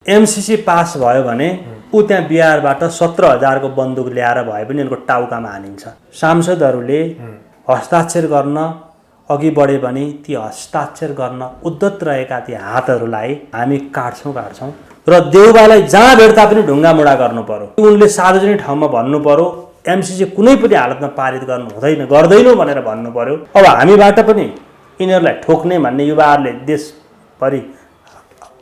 MCC pass भयो भने ऊ त्यहाँ बिहारबाट 17,000 को बन्दुक ल्याएर भए पनि उनको टाउकामा हानिन्छ। सांसदहरूले हस्ताक्षर गर्न अघि बढे भने ती हस्ताक्षर गर्न उद्यत रहेका ती हातहरूलाई हामी काट्छौँ र देउबालाई जहाँ भेट्दा पनि ढुङ्गामुढा गर्नु पर्यो। उनले सार्वजनिक ठाउँमा भन्नु पर्यो एमसीसी कुनै पनि हालतमा पारित गर्नु हुँदैन, गर्दैनौँ भनेर भन्नु पर्यो। अब हामीबाट पनि यिनीहरूलाई ठोक्ने भन्ने युवाहरूले देशभरि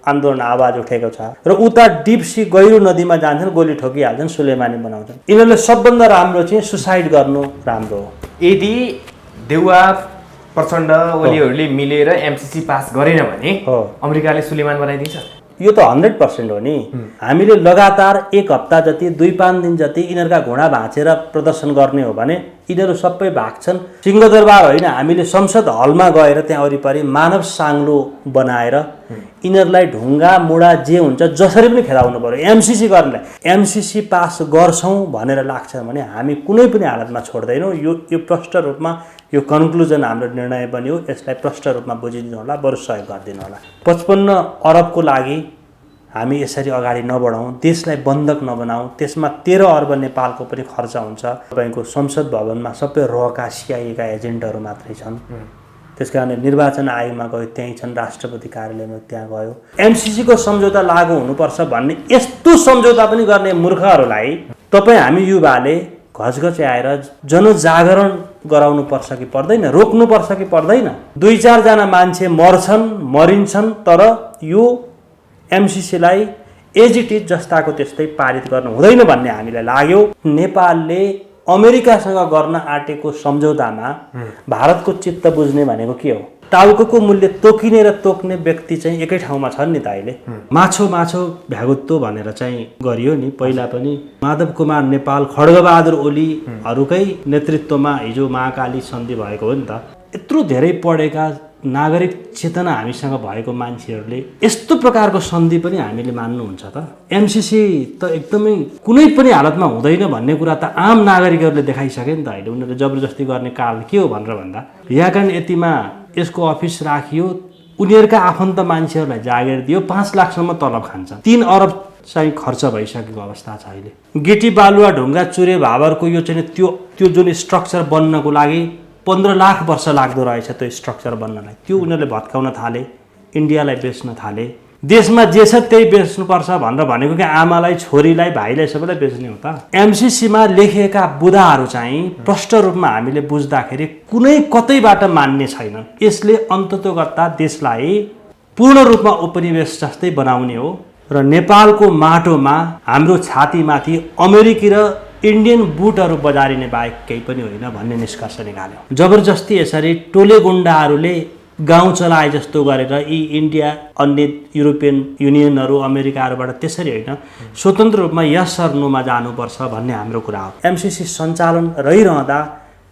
आन्दोलन आवाज उठेको छ र उता डिप्सी गहिरो नदीमा जान्छन्, गोली ठोकिहाल्छन्, सुलेमानी बनाउँछन्। यिनीहरूले सबभन्दा राम्रो चाहिँ सुसाइड गर्नु राम्रो हो। यदि देउवा प्रचण्ड ओलीहरूले मिलेर एमसीसी पास गरेन भने अमेरिकाले सुलेमान बनाइदिन्छ। यो त 100% हो नि। हामीले लगातार 1 हप्ता जति 2-5 दिन जति यिनीहरूका घुँडा भाँचेर प्रदर्शन गर्ने हो भने यिनीहरू सबै भाग्छन्। सिंहदरबार होइन, हामीले संसद हलमा गएर त्यहाँ वरिपरि मानव साङ्लो बनाएर यिनीहरूलाई ढुङ्गा मुढा जे हुन्छ जसरी पनि खेलाउनु पर्यो एमसीसी गर्नलाई। एमसीसी पास गर्छौँ भनेर लाग्छ भने हामी कुनै पनि हालतमा छोड्दैनौँ। यो प्रष्ट रूपमा यो कन्क्लुजन हाम्रो निर्णय पनि हो। यसलाई प्रष्ट रूपमा बुझिदिनु होला, बरु सहयोग गरिदिनु होला। 55 अरबको लागि हामी यसरी अगाडि नबढाउँ, देशलाई बन्धक नबनाउँ। त्यसमा 13 अर्ब नेपालको पनि खर्च हुन्छ। तपाईँको संसद भवनमा सबै रहका सिआइएका एजेन्टहरू मात्रै छन्। त्यस कारणले निर्वाचन आयोगमा गयो, त्यहीँ छन्, राष्ट्रपति कार्यालयमा त्यहाँ गयो। एमसीसीको सम्झौता लागू हुनुपर्छ भन्ने यस्तो सम्झौता पनि गर्ने मूर्खहरूलाई तपाईँ हामी युवाले घचघच्याएर जनजागरण गराउनु पर्छ कि पर्दैन, रोक्नु पर्छ कि पर्दैन? 2-4 जना मान्छे मर्छन्, मरिन्छन्, तर यो एमसीसीलाई एज इट इज जस्ताको त्यस्तै पारित गर्नु हुँदैन भन्ने हामीलाई लाग्यो। नेपालले अमेरिकासँग गर्न आँटेको सम्झौतामा भारतको चित्त बुझ्ने भनेको के हो? टाउको मूल्य तोकिने र तोक्ने व्यक्ति चाहिँ एकै ठाउँमा छन् नि त। अहिले माछो भ्यागुत्तो भनेर चाहिँ गरियो नि पहिला पनि। माधव कुमार नेपाल, खड्गबहादुर ओलीहरूकै नेतृत्वमा हिजो महाकाली सन्धि भएको हो नि त। यत्रो धेरै पढेका नागरिक चेतना हामीसँग भएको मान्छेहरूले यस्तो प्रकारको सन्धि पनि हामीले मान्नुहुन्छ त? एमसीसी त एकदमै कुनै पनि हालतमा हुँदैन भन्ने कुरा त आम नागरिकहरूले देखाइसके नि त। अहिले उनीहरूले जबरजस्ती गर्ने काल के हो भनेर भन्दा यहाँ कारण यतिमा यसको अफिस राखियो, उनीहरूका आफन्त मान्छेहरूलाई जागिर दियो, 5 लाखसम्म तलब खान्छ। 3 अरब चाहिँ खर्च भइसकेको अवस्था छ अहिले। गिटी बालुवा ढुङ्गा चुरे भावरको यो चाहिँ त्यो जुन स्ट्रक्चर बन्नको लागि 15 लाख वर्ष लाग्दो रहेछ त्यो स्ट्रक्चर बन्नलाई। त्यो उनीहरूले भत्काउन थाले, इन्डियालाई बेच्न थाले। देशमा जे छ त्यही बेच्नुपर्छ भनेर भनेको कि आमालाई, छोरीलाई, भाइलाई सबैलाई बेच्ने हो त? एमसीसीमा लेखिएका बुदाहरू चाहिँ प्रष्ट रूपमा हामीले बुझ्दाखेरि कुनै कतैबाट मान्ने छैन। यसले अन्ततोगत्ता देशलाई पूर्ण रूपमा उपनिवेश जस्तै बनाउने हो र नेपालको माटोमा हाम्रो छातीमाथि अमेरिकी र इन्डियन बुटहरू बजारिने बाहेक केही पनि होइन भन्ने निष्कर्ष निकाल्यो। जबरजस्ती यसरी टोले गुण्डाहरूले गाउँ चलाए जस्तो गरेर यी इन्डिया, अन्य युरोपियन युनियनहरू, अमेरिकाहरूबाट त्यसरी होइन, स्वतन्त्र रूपमा यस सर्नुमा जानुपर्छ भन्ने हाम्रो कुरा हो। एमसीसी सञ्चालन रहिरहँदा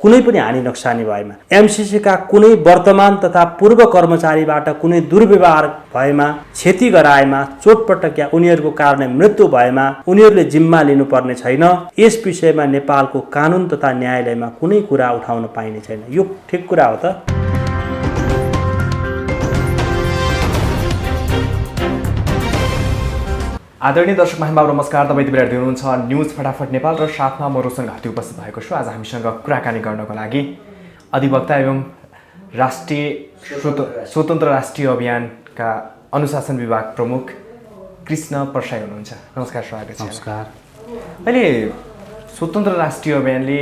कुनै पनि हानि नोक्सानी भएमा, एमसीसीका कुनै वर्तमान तथा पूर्व कर्मचारीबाट कुनै दुर्व्यवहार भएमा, क्षति गराएमा, चोटपटक या उनीहरूको कारणले मृत्यु भएमा उनीहरूले जिम्मा लिनुपर्ने छैन। यस विषयमा नेपालको कानुन तथा न्यायालयमा कुनै कुरा उठाउन पाइने छैन। यो ठिक कुरा हो त? आदरणीय दर्शक महानुभाव नमस्कार। तपाईँ यति बेला हेर्दै हुनुहुन्छ न्युज फटाफट नेपाल र साथमा म रोशन घाटी उपस्थित भएको छु। आज हामीसँग कुराकानी गर्नको लागि अधिवक्ता एवं स्वतन्त्र राष्ट्रिय अभियानका अनुशासन विभाग प्रमुख कृष्ण प्रसाई हुनुहुन्छ। नमस्कार, स्वागत छ। नमस्कार। अहिले स्वतन्त्र राष्ट्रिय अभियानले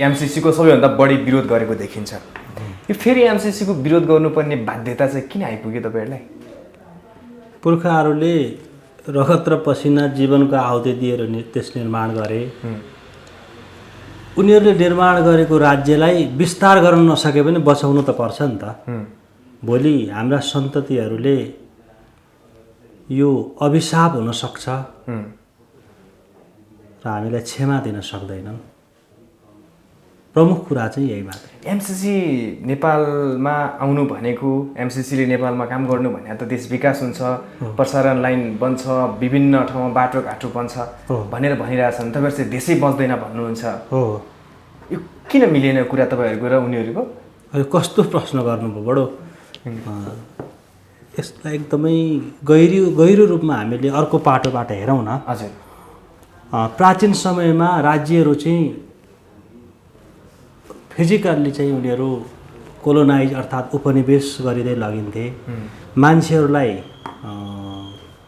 एमसीसीको सबैभन्दा बढी विरोध गरेको देखिन्छ। यो फेरि एमसीसीको विरोध गर्नुपर्ने बाध्यता चाहिँ किन आइपुग्यो तपाईँहरूलाई? पुर्खाहरूले रगत र पसिना जीवनको आहुति दिएर देश निर्माण गरे। उनीहरूले निर्माण गरेको राज्यलाई विस्तार गर्न नसके पनि बचाउनु त पर्छ नि त। भोलि हाम्रा सन्ततिहरूले यो अभिशाप हुन सक्छ र हामीलाई क्षमा दिन सक्दैनन्। प्रमुख कुरा चाहिँ यही मात्रै। एमसीसी नेपालमा आउनु भनेको, एमसीसीले नेपालमा काम गर्नु भने त देश विकास हुन्छ, प्रसारण लाइन बन्छ, विभिन्न ठाउँमा बाटोघाटो बन्छ भनेर भनिरहेछन्। तपाईँहरू चाहिँ देशै बच्दैन भन्नुहुन्छ। हो, यो किन मिलेन कुरा तपाईँहरूको र उनीहरूको? कस्तो प्रश्न गर्नुभयो? बडो यसलाई एकदमै गहिरो रूपमा हामीले अर्को पाटोबाट हेरौँ न। हजुर। प्राचीन समयमा राज्यहरू चाहिँ फिजिकल्ली चाहिँ उनीहरू कोलोनाइज अर्थात् उपनिवेश गरिँदै लगिन्थे। मान्छेहरूलाई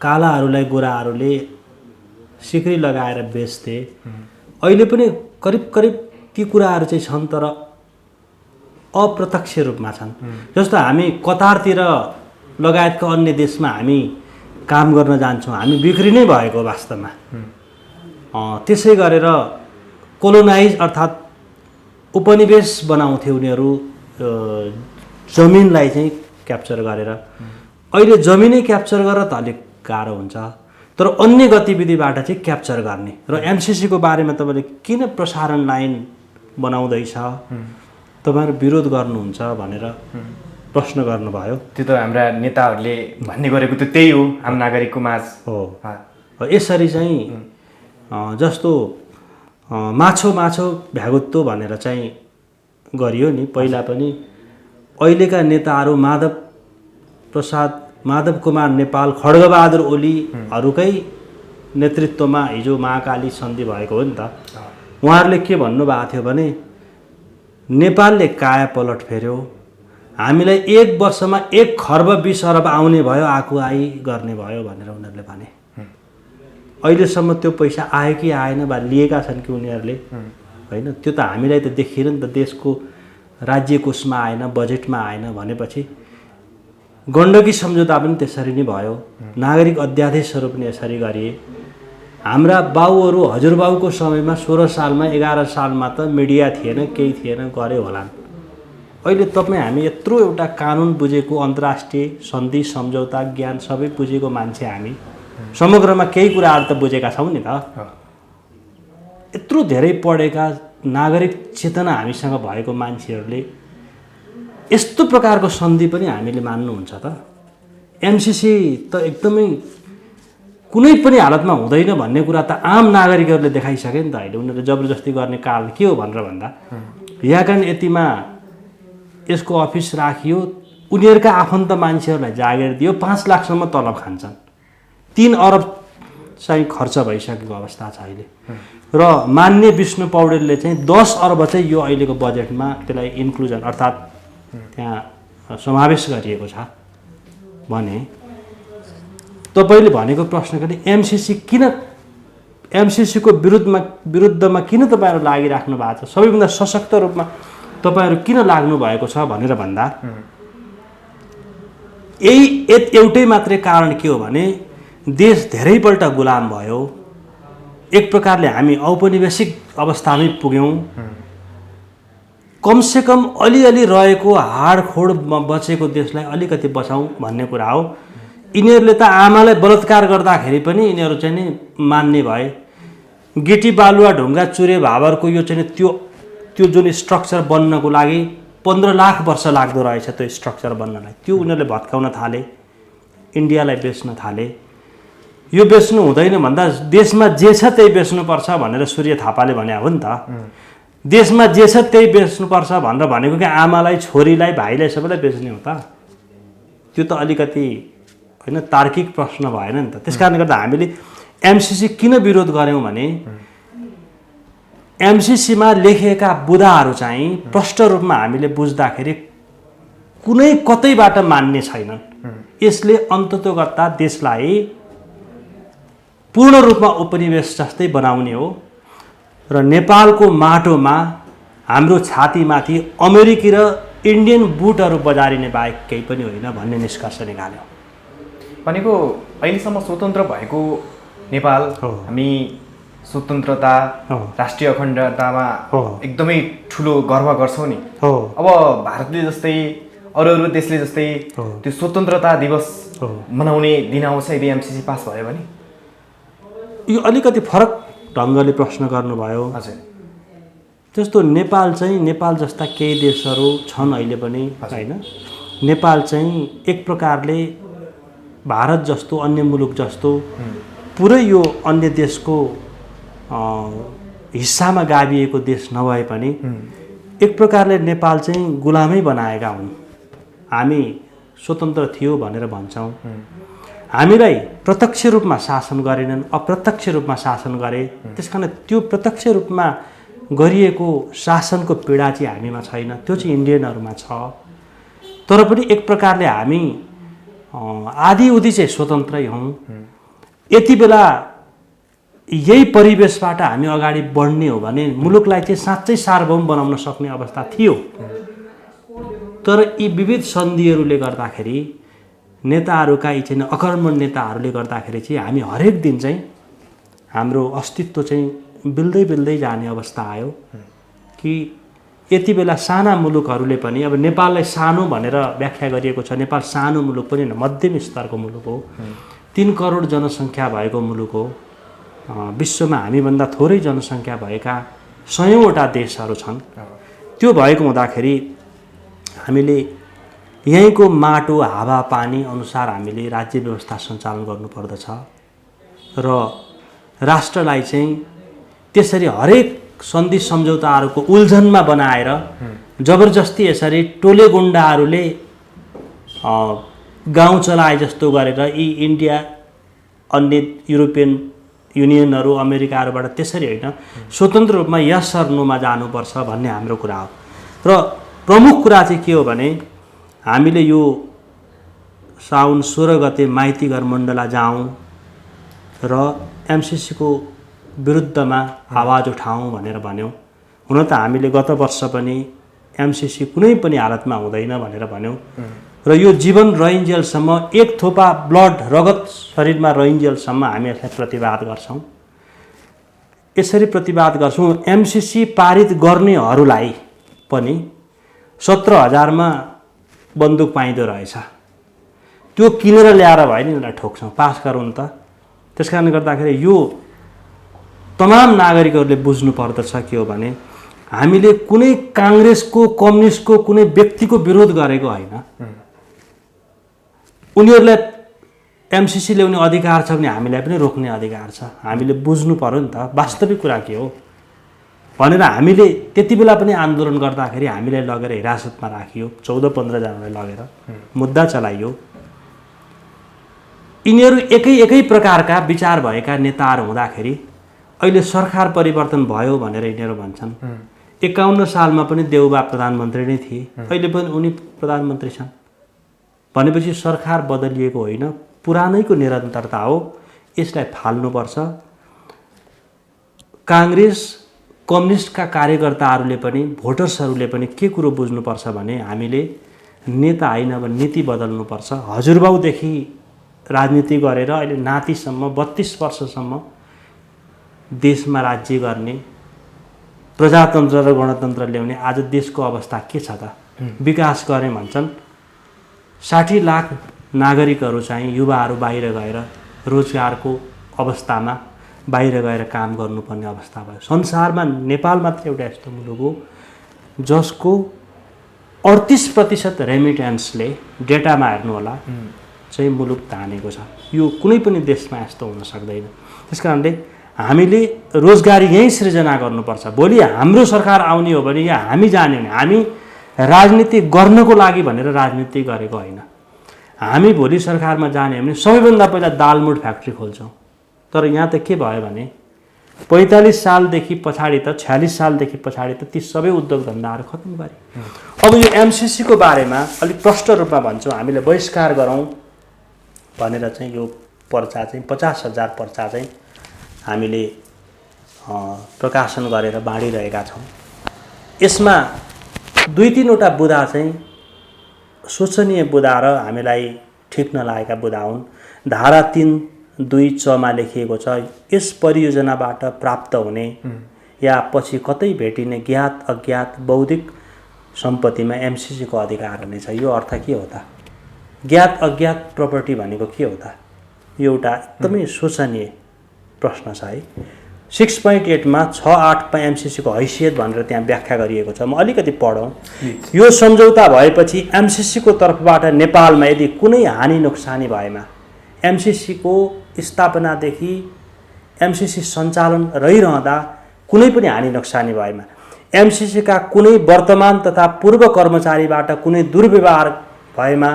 कालाहरूलाई गोराहरूले सिक्री लगाएर बेच्थे। अहिले पनि करिब ती कुराहरू चाहिँ छन्, तर अप्रत्यक्ष रूपमा छन्। जस्तो हामी कतारतिर लगायतका अन्य देशमा हामी काम गर्न जान्छौँ, हामी बिक्री नै भएको वास्तवमा। त्यसै गरेर कोलोनाइज अर्थात् उपनिवेश बनाउँथे उनीहरू जमिनलाई चाहिँ क्याप्चर गरेर। अहिले जमिनै क्याप्चर गरेर त अलिक गाह्रो हुन्छ, तर अन्य गतिविधिबाट चाहिँ क्याप्चर गर्ने। र एमसिसीको बारेमा तपाईँले किन प्रसारण लाइन बनाउँदैछ, तपाईँहरू विरोध गर्नुहुन्छ भनेर प्रश्न गर्नुभयो। त्यो त हाम्रा नेताहरूले भन्ने गरेको त त्यही हो, आम नागरिकको माझ हो। यसरी चाहिँ जस्तो माछो भ्यागुत्तो भनेर चाहिँ गरियो नि पहिला पनि। अहिलेका नेताहरू माधव कुमार नेपाल, खड्गबहादुर ओलीहरूकै नेतृत्वमा हिजो महाकाली सन्धि भएको हो नि त। उहाँहरूले के भन्नुभएको थियो भने नेपालले काया पलट फेर्यो, हामीलाई 1 वर्षमा 1 खर्ब 20 अरब आउने भयो, आकुआई गर्ने भयो भनेर उनीहरूले भने। अहिलेसम्म त्यो पैसा आयो कि आएन वा लिएका छन् कि उनीहरूले, होइन? त्यो त हामीलाई त देखिएन नि त। देशको राज्य कोषमा आएन, बजेटमा आएन भनेपछि गण्डकी सम्झौता पनि त्यसरी नै भयो। नागरिक अध्यादेशहरू पनि यसरी गरिए। हाम्रा बाउहरू, हजुरबाउको समयमा 16 सालमा 11 सालमा त मिडिया थिएन, केही थिएन, गरे होलान्। अहिले तपाईँ हामी यत्रो एउटा कानुन बुझेको, अन्तर्राष्ट्रिय सन्धि सम्झौता ज्ञान सबै बुझेको मान्छे हामी समग्रमा केही कुराहरू त बुझेका छौँ नि त। यत्रो धेरै पढेका नागरिक चेतना हामीसँग भएको मान्छेहरूले यस्तो प्रकारको सन्धि पनि हामीले मान्नुहुन्छ त? एमसिसी त एकदमै कुनै पनि हालतमा हुँदैन भन्ने कुरा त आम नागरिकहरूले देखाइसके नि त। अहिले उनीहरूले जबरजस्ती गर्ने कारण के हो भनेर भन्दा यागान यतिमा यसको अफिस राखियो, उनीहरूका आफन्त मान्छेहरूलाई जागिर दियो, 5 लाखसम्म तलब खान्छन्। 3 अरब चाहिँ खर्च भइसकेको अवस्था छ अहिले। र मान्य विष्णु पौडेलले चाहिँ 10 अर्ब चाहिँ यो अहिलेको बजेटमा त्यसलाई इन्क्लुजन अर्थात् त्यहाँ समावेश गरिएको छ भने तपाईँले भनेको प्रश्न गर्ने एमसिसीको विरुद्धमा किन तपाईँहरू लागिराख्नु भएको छ, सबैभन्दा सशक्त रूपमा तपाईँहरू किन लाग्नु भएको छ भनेर भन्दा यही एउटै मात्रै कारण के हो भने देश धेरैपल्ट गुलाम भयो। एक प्रकारले हामी औपनिवेशिक अवस्थामै पुग्यौँ। कमसेकम अलिअलि रहेको हाडखोडमा बचेको देशलाई अलिकति बचाउँ भन्ने कुरा हो। यिनीहरूले त आमालाई बलात्कार गर्दाखेरि पनि यिनीहरू चाहिँ नि मान्ने भए। गिटी बालुवा ढुङ्गा चुरे भावरको यो चाहिँ त्यो जुन स्ट्रक्चर बन्नको लागि 15 लाख वर्ष लाग्दो रहेछ त्यो स्ट्रक्चर बन्नलाई। त्यो उनीहरूले भत्काउन थाले, इन्डियालाई बेच्न थाले। यो बेच्नु हुँदैन भन्दा देशमा जे छ त्यही बेच्नुपर्छ भनेर सूर्य थापाले भने हो नि त। देशमा जे छ त्यही बेच्नुपर्छ भनेर भनेको कि आमालाई, छोरीलाई, भाइलाई सबैलाई बेच्ने हो त? त्यो त अलिकति होइन तार्किक प्रश्न भएन नि त। त्यसकारणले गर्दा हामीले एमसिसी किन विरोध गऱ्यौँ भने एमसिसीमा लेखिएका बुँदाहरू चाहिँ प्रष्ट रूपमा हामीले बुझ्दाखेरि कुनै कतैबाट मान्ने छैनन्। यसले अन्ततोगत्ता देशलाई पूर्ण रूपमा उपनिवेश जस्तै बनाउने हो र नेपालको माटोमा हाम्रो छातीमाथि अमेरिकी र इन्डियन बुटहरू बजारिने बाहेक केही पनि होइन भन्ने निष्कर्ष निकाल्यो। भनेको अहिलेसम्म स्वतन्त्र भएको नेपाल, हामी स्वतन्त्रता, राष्ट्रिय अखण्डतामा एकदमै ठुलो गर्व गर्छौँ नि। अब भारतले जस्तै अरू देशले जस्तै त्यो स्वतन्त्रता दिवस मनाउने दिन आउँछ यदि एमसिसी पास भयो भने? यो अलिकति फरक ढङ्गले प्रश्न गर्नुभयो। हजुर। जस्तो नेपाल जस्ता केही देशहरू छन् अहिले पनि होइन। नेपाल चाहिँ एक प्रकारले भारत जस्तो अन्य मुलुक जस्तो पुरै यो अन्य देशको हिस्सामा गाभिएको देश नभए पनि एक प्रकारले नेपाल चाहिँ गुलामै बनाएका हुन्। हामी स्वतन्त्र थियो भनेर भन्छौँ। हामीलाई प्रत्यक्ष रूपमा शासन गरेनन्, अप्रत्यक्ष रूपमा शासन गरे। त्यसकारण त्यो प्रत्यक्ष रूपमा गरिएको शासनको पीडा चाहिँ हामीमा छैन, त्यो चाहिँ इन्डियनहरूमा छ। तर पनि एक प्रकारले हामी आधी उधी चाहिँ स्वतन्त्रै हौँ। यति बेला यही परिवेशबाट हामी अगाडि बढ्ने हो भने मुलुकलाई चाहिँ साँच्चै सार्वभौम बनाउन सक्ने अवस्था थियो। तर यी विविध सन्धिहरूले गर्दाखेरि, नेताहरूका यी चाहिँ अकर्मण नेताहरूले गर्दाखेरि चाहिँ हामी हरेक दिन चाहिँ हाम्रो अस्तित्व चाहिँ बिल्दै जाने अवस्था आयो। कि यति बेला साना मुलुकहरूले पनि, अब नेपाललाई सानो भनेर व्याख्या गरिएको छ, नेपाल सानो मुलुक पनि होइन, मध्यम स्तरको मुलुक हो। 3 करोड जनसङ्ख्या भएको मुलुक हो। विश्वमा हामीभन्दा थोरै जनसङ्ख्या भएका 100वटा देशहरू छन्। त्यो भएको हुँदाखेरि हामीले यहीँको माटो हावापानी अनुसार हामीले राज्य व्यवस्था सञ्चालन गर्नुपर्दछ र राष्ट्रलाई चाहिँ त्यसरी हरेक सन्धि सम्झौताहरूको उल्झनमा बनाएर जबरजस्ती यसरी टोले गुण्डाहरूले गाउँ चलाए जस्तो गरेर यी इन्डिया, अन्य युरोपियन युनियनहरू, अमेरिकाहरूबाट त्यसरी होइन, स्वतन्त्र रूपमा यस अर नोमा जानुपर्छ भन्ने हाम्रो कुरा हो। र प्रमुख कुरा चाहिँ के हो भने हामीले यो साउन 16 गते माइतीघर मण्डला जाउँ र एमसिसीको विरुद्धमा आवाज उठाउँ भनेर भन्यौँ। हुन त हामीले गत वर्ष पनि एमसिसी कुनै पनि हालतमा हुँदैन भनेर भन्यौँ र यो जीवन रहिन्जेलसम्म, एक थोपा ब्लड रगत शरीरमा रहिन्जेलसम्म हामी यसलाई प्रतिवाद गर्छौँ। यसरी प्रतिवाद गर्छौँ। एमसिसी पारित गर्नेहरूलाई पनि 17,000मा बन्दुक पाइँदो रहेछ। त्यो किनेर ल्याएर भयो नि उनीहरूलाई ठोक्छौँ, पास गरौँ त। त्यस कारणले गर्दाखेरि यो तमाम नागरिकहरूले बुझ्नु पर्दछ के हो भने हामीले कुनै काङ्ग्रेसको, कम्युनिस्टको कुनै व्यक्तिको विरोध गरेको होइन। उनीहरूलाई एमसिसी ल्याउने अधिकार छ भने हामीलाई पनि रोक्ने अधिकार छ। हामीले बुझ्नु पर्यो नि त वास्तविक कुरा के हो भनेर। हामीले त्यति बेला पनि आन्दोलन गर्दाखेरि हामीलाई लगेर हिरासतमा राखियो, 14-15 जनालाई लगेर मुद्दा चलाइयो। यिनीहरू एकै प्रकारका विचार भएका नेताहरू हुँदाखेरि अहिले सरकार परिवर्तन भयो भनेर यिनीहरू भन्छन्। 51 सालमा पनि देउबा प्रधानमन्त्री नै थिए, अहिले पनि उनी प्रधानमन्त्री छन् भनेपछि सरकार बदलिएको होइन, पुरानैको निरन्तरता हो। यसलाई फाल्नुपर्छ। काङ्ग्रेस, कम्युनिस्टका कार्यकर्ताहरूले पनि, भोटर्सहरूले पनि के कुरो बुझ्नुपर्छ भने हामीले नेता होइन अब नीति बदल्नुपर्छ। हजुरबाउदेखि राजनीति गरेर अहिले नातिसम्म 32 वर्षसम्म देशमा राज्य गर्ने, प्रजातन्त्र र गणतन्त्र ल्याउने आज देशको अवस्था के छ त? विकास गरे भन्छन्, 60 लाख नागरिकहरू चाहिँ युवाहरू बाहिर गएर रोजगारको अवस्थामा बाहिर गएर काम गर्नुपर्ने अवस्था भयो। संसारमा नेपाल मात्र एउटा यस्तो मुलुक हो जसको 38% रेमिटेन्सले, डेटामा हेर्नुहोला, चाहिँ मुलुक धानेको छ। यो कुनै पनि देशमा यस्तो हुन सक्दैन। त्यसकारणले हामीले रोजगारी यहीँ सृजना गर्नुपर्छ। भोलि हाम्रो सरकार आउने हो भने या हामी जाने हो भने हामी राजनीति गर्नको लागि भनेर राजनीति गरेको होइन। हामी भोलि सरकारमा जाने हो भने सबैभन्दा पहिला दालमुट फ्याक्ट्री खोल्छौँ। तर यहाँ त के भयो भने 45 सालदेखि पछाडि त, 46 सालदेखि पछाडि त ती सबै उद्योग धन्दाहरू खत्तम गरे। अब यो एमसिसीको बारेमा अलिक प्रष्ट रूपमा भन्छौँ, हामीले बहिष्कार गरौँ भनेर चाहिँ यो पर्चा चाहिँ 50,000 पर्चा चाहिँ हामीले प्रकाशन गरेर बाँडिरहेका छौँ। यसमा 2-3वटा बुँदा चाहिँ शोचनीय बुँदा र हामीलाई ठिक नलागेका बुँदा हुन्। धारा 3(2)(च)मा लेखिएको छ, यस परियोजनाबाट प्राप्त हुने या पछि कतै भेटिने ज्ञात अज्ञात बौद्धिक सम्पत्तिमा एमसिसीको अधिकार हुनेछ। यो अर्थ के हो त? ज्ञात अज्ञात प्रपर्टी भनेको के हो त? यो एउटा एकदमै शोचनीय प्रश्न छ है। 6.8मा 6.8मा एमसिसीको हैसियत भनेर त्यहाँ व्याख्या गरिएको छ। म अलिकति पढौँ। यो सम्झौता भएपछि एमसिसीको तर्फबाट नेपालमा यदि कुनै हानि नोक्सानी भएमा, एमसिसीको स्थापनादेखि एमसिसी सञ्चालन रहिरहँदा कुनै पनि हानि नोक्सानी भएमा, एमसिसीका कुनै वर्तमान तथा पूर्व कर्मचारीबाट कुनै दुर्व्यवहार भएमा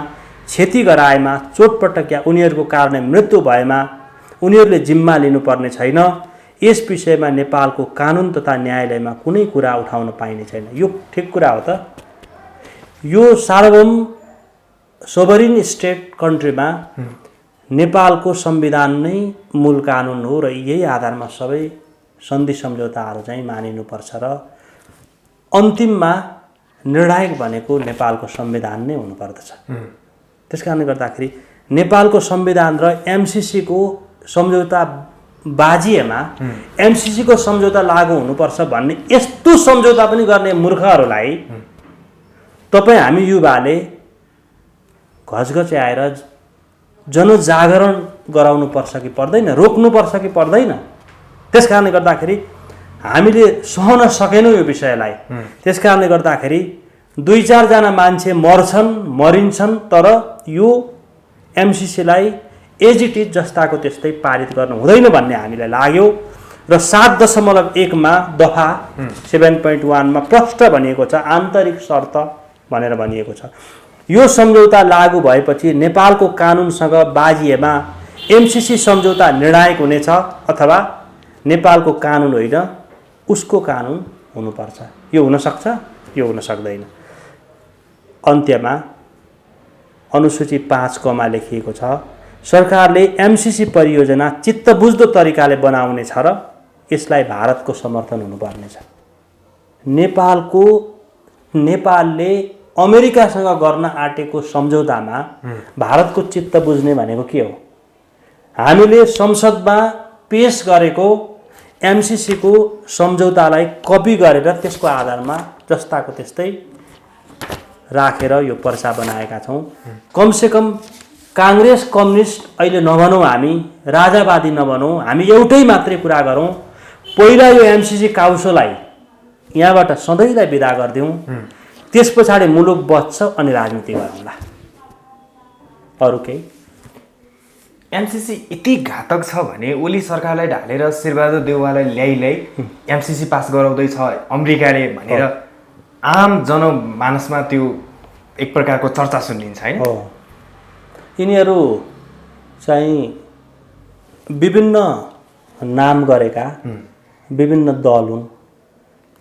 क्षति गराएमा, चोटपटक या उनीहरूको कारणले मृत्यु भएमा उनीहरूले जिम्मा लिनुपर्ने छैन। यस विषयमा नेपालको कानुन तथा न्यायालयमा कुनै कुरा उठाउन पाइने छैन। यो ठिक कुरा हो त? यो सार्वभौम सोभरिन स्टेट कन्ट्रीमा नेपालको संविधान नै मूल कानुन हो र यही आधारमा सबै सन्धि सम्झौताहरू चाहिँ मानिनुपर्छ र अन्तिममा निर्णायक भनेको नेपालको संविधान नै हुनुपर्दछ। त्यसकारणले गर्दाखेरि नेपालको संविधान र एमसीसीको सम्झौता बाजिएमा एमसीसीको सम्झौता लागू हुनुपर्छ भन्ने यस्तो सम्झौता पनि गर्ने मूर्खहरूलाई तपाईँ हामी युवाले घचघच्याएर जनजागरण गराउनुपर्छ कि पर्दैन, रोक्नुपर्छ कि पर्दैन? त्यसकारणले गर्दाखेरि हामीले सहन सकेनौँ यो विषयलाई। त्यसकारणले गर्दाखेरि 2-4 जना मान्छे मरिन्छन्, तर यो एमसीसीलाई एज इट इज जस्ताको त्यस्तै पारित गर्नु हुँदैन भन्ने हामीलाई लाग्यो र 7.1 मा दफा 7.1 मा प्रष्ट भनिएको छ, आन्तरिक शर्त भनेर भनिएको छ। यो सम्झौता लागू भएपछि नेपालको कानुनसँग बाजिएमा एमसीसी सम्झौता निर्णायक हुनेछ अथवा नेपालको कानुन होइन उसको कानुन हुनुपर्छ। यो हुन सक्छ, यो हुन सक्दैन। अन्त्यमा अनुसूची 5 क मा लेखिएको छ, सरकारले एमसीसी परियोजना चित्तबुझ्दो तरिकाले बनाउने छ र यसलाई भारतको समर्थन हुनुपर्नेछ। नेपालले अमेरिकासँग गर्न आँटेको सम्झौतामा भारतको चित्त बुझ्ने भनेको के हो? हामीले संसदमा पेश गरेको एमसीसीको सम्झौतालाई कपी गरेर त्यसको आधारमा जस्ताको त्यस्तै राखेर यो पर्चा बनाएका छौँ। कमसेकम काङ्ग्रेस कम्युनिस्ट अहिले नभनौँ, हामी राजावादी नभनौँ, हामी एउटै मात्रै कुरा गरौँ। पहिला यो एमसीसी काउसोलाई यहाँबाट सधैँलाई बिदा गरिदिउँ, त्यस पछाडि मुलुक बच्छ अनि राजनीति गरौँला। अरू केही? एमसीसी यति घातक छ भने ओली सरकारलाई ढालेर शेरबहादुर देउवालाई ल्याइ एमसीसी पास गराउँदैछ अमेरिकाले भनेर आम जनमानसमा त्यो एक प्रकारको चर्चा सुनिन्छ हैन? यिनीहरू चाहिँ विभिन्न नाम गरेका विभिन्न दल हुन्,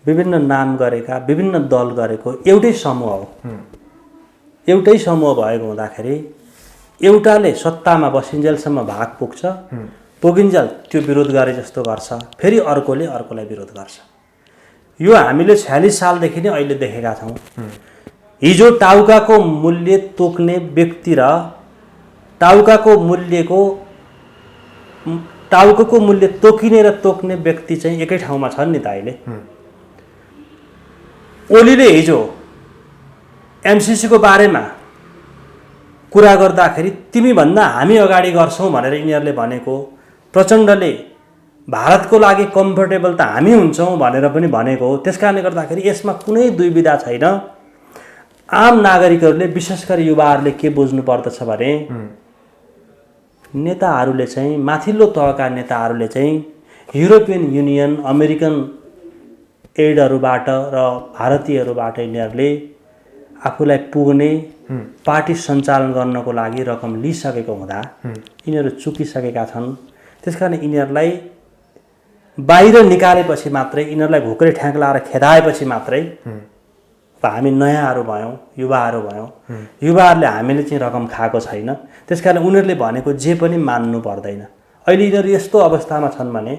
विभिन्न नाम गरेका विभिन्न दल गरेको एउटै समूह हो। एउटै समूह भएको हुँदाखेरि एउटाले सत्तामा बसिन्जेलसम्म भाग पुगिन्जेल त्यो विरोध गरे जस्तो गर्छ, फेरि अर्कोले अर्कोलाई विरोध गर्छ। यो हामीले 46 सालदेखि नै अहिले देखेका छौँ। हिजो टाउकाको मूल्य तोक्ने व्यक्ति र टाउकाको मूल्य तोकिने र तोक्ने व्यक्ति चाहिँ एकै ठाउँमा छन् नि त अहिले। ओलीले हिजो एमसीसीको बारेमा कुरा गर्दाखेरि तिमीभन्दा हामी अगाडि गर्छौँ भनेर यिनीहरूले भनेको, प्रचण्डले भारतको लागि कम्फर्टेबल त हामी हुन्छौँ भनेर पनि भनेको हो। त्यसकारणले गर्दाखेरि यसमा कुनै दुविधा छैन। आम नागरिकहरूले विशेष गरी युवाहरूले के बुझ्नु पर्दछ भने नेताहरूले चाहिँ माथिल्लो तहका नेताहरूले चाहिँ युरोपियन युनियन, अमेरिकन एडहरूबाट र भारतीयहरूबाट यिनीहरूले आफूलाई पुग्ने पार्टी सञ्चालन गर्नको लागि रकम लिइसकेको हुँदा यिनीहरू चुकिसकेका छन्। त्यसकारण यिनीहरूलाई बाहिर निकालेपछि मात्रै, यिनीहरूलाई घुक्रे ठ्याक लाएर खेदाएपछि मात्रै हामी नयाँहरू भयौँ, युवाहरू भयौँ। युवाहरूले हामीले चाहिँ रकम खाएको छैन। त्यसकारण उनीहरूले भनेको जे पनि मान्नु पर्दैन। अहिले यिनीहरू यस्तो अवस्थामा छन् भने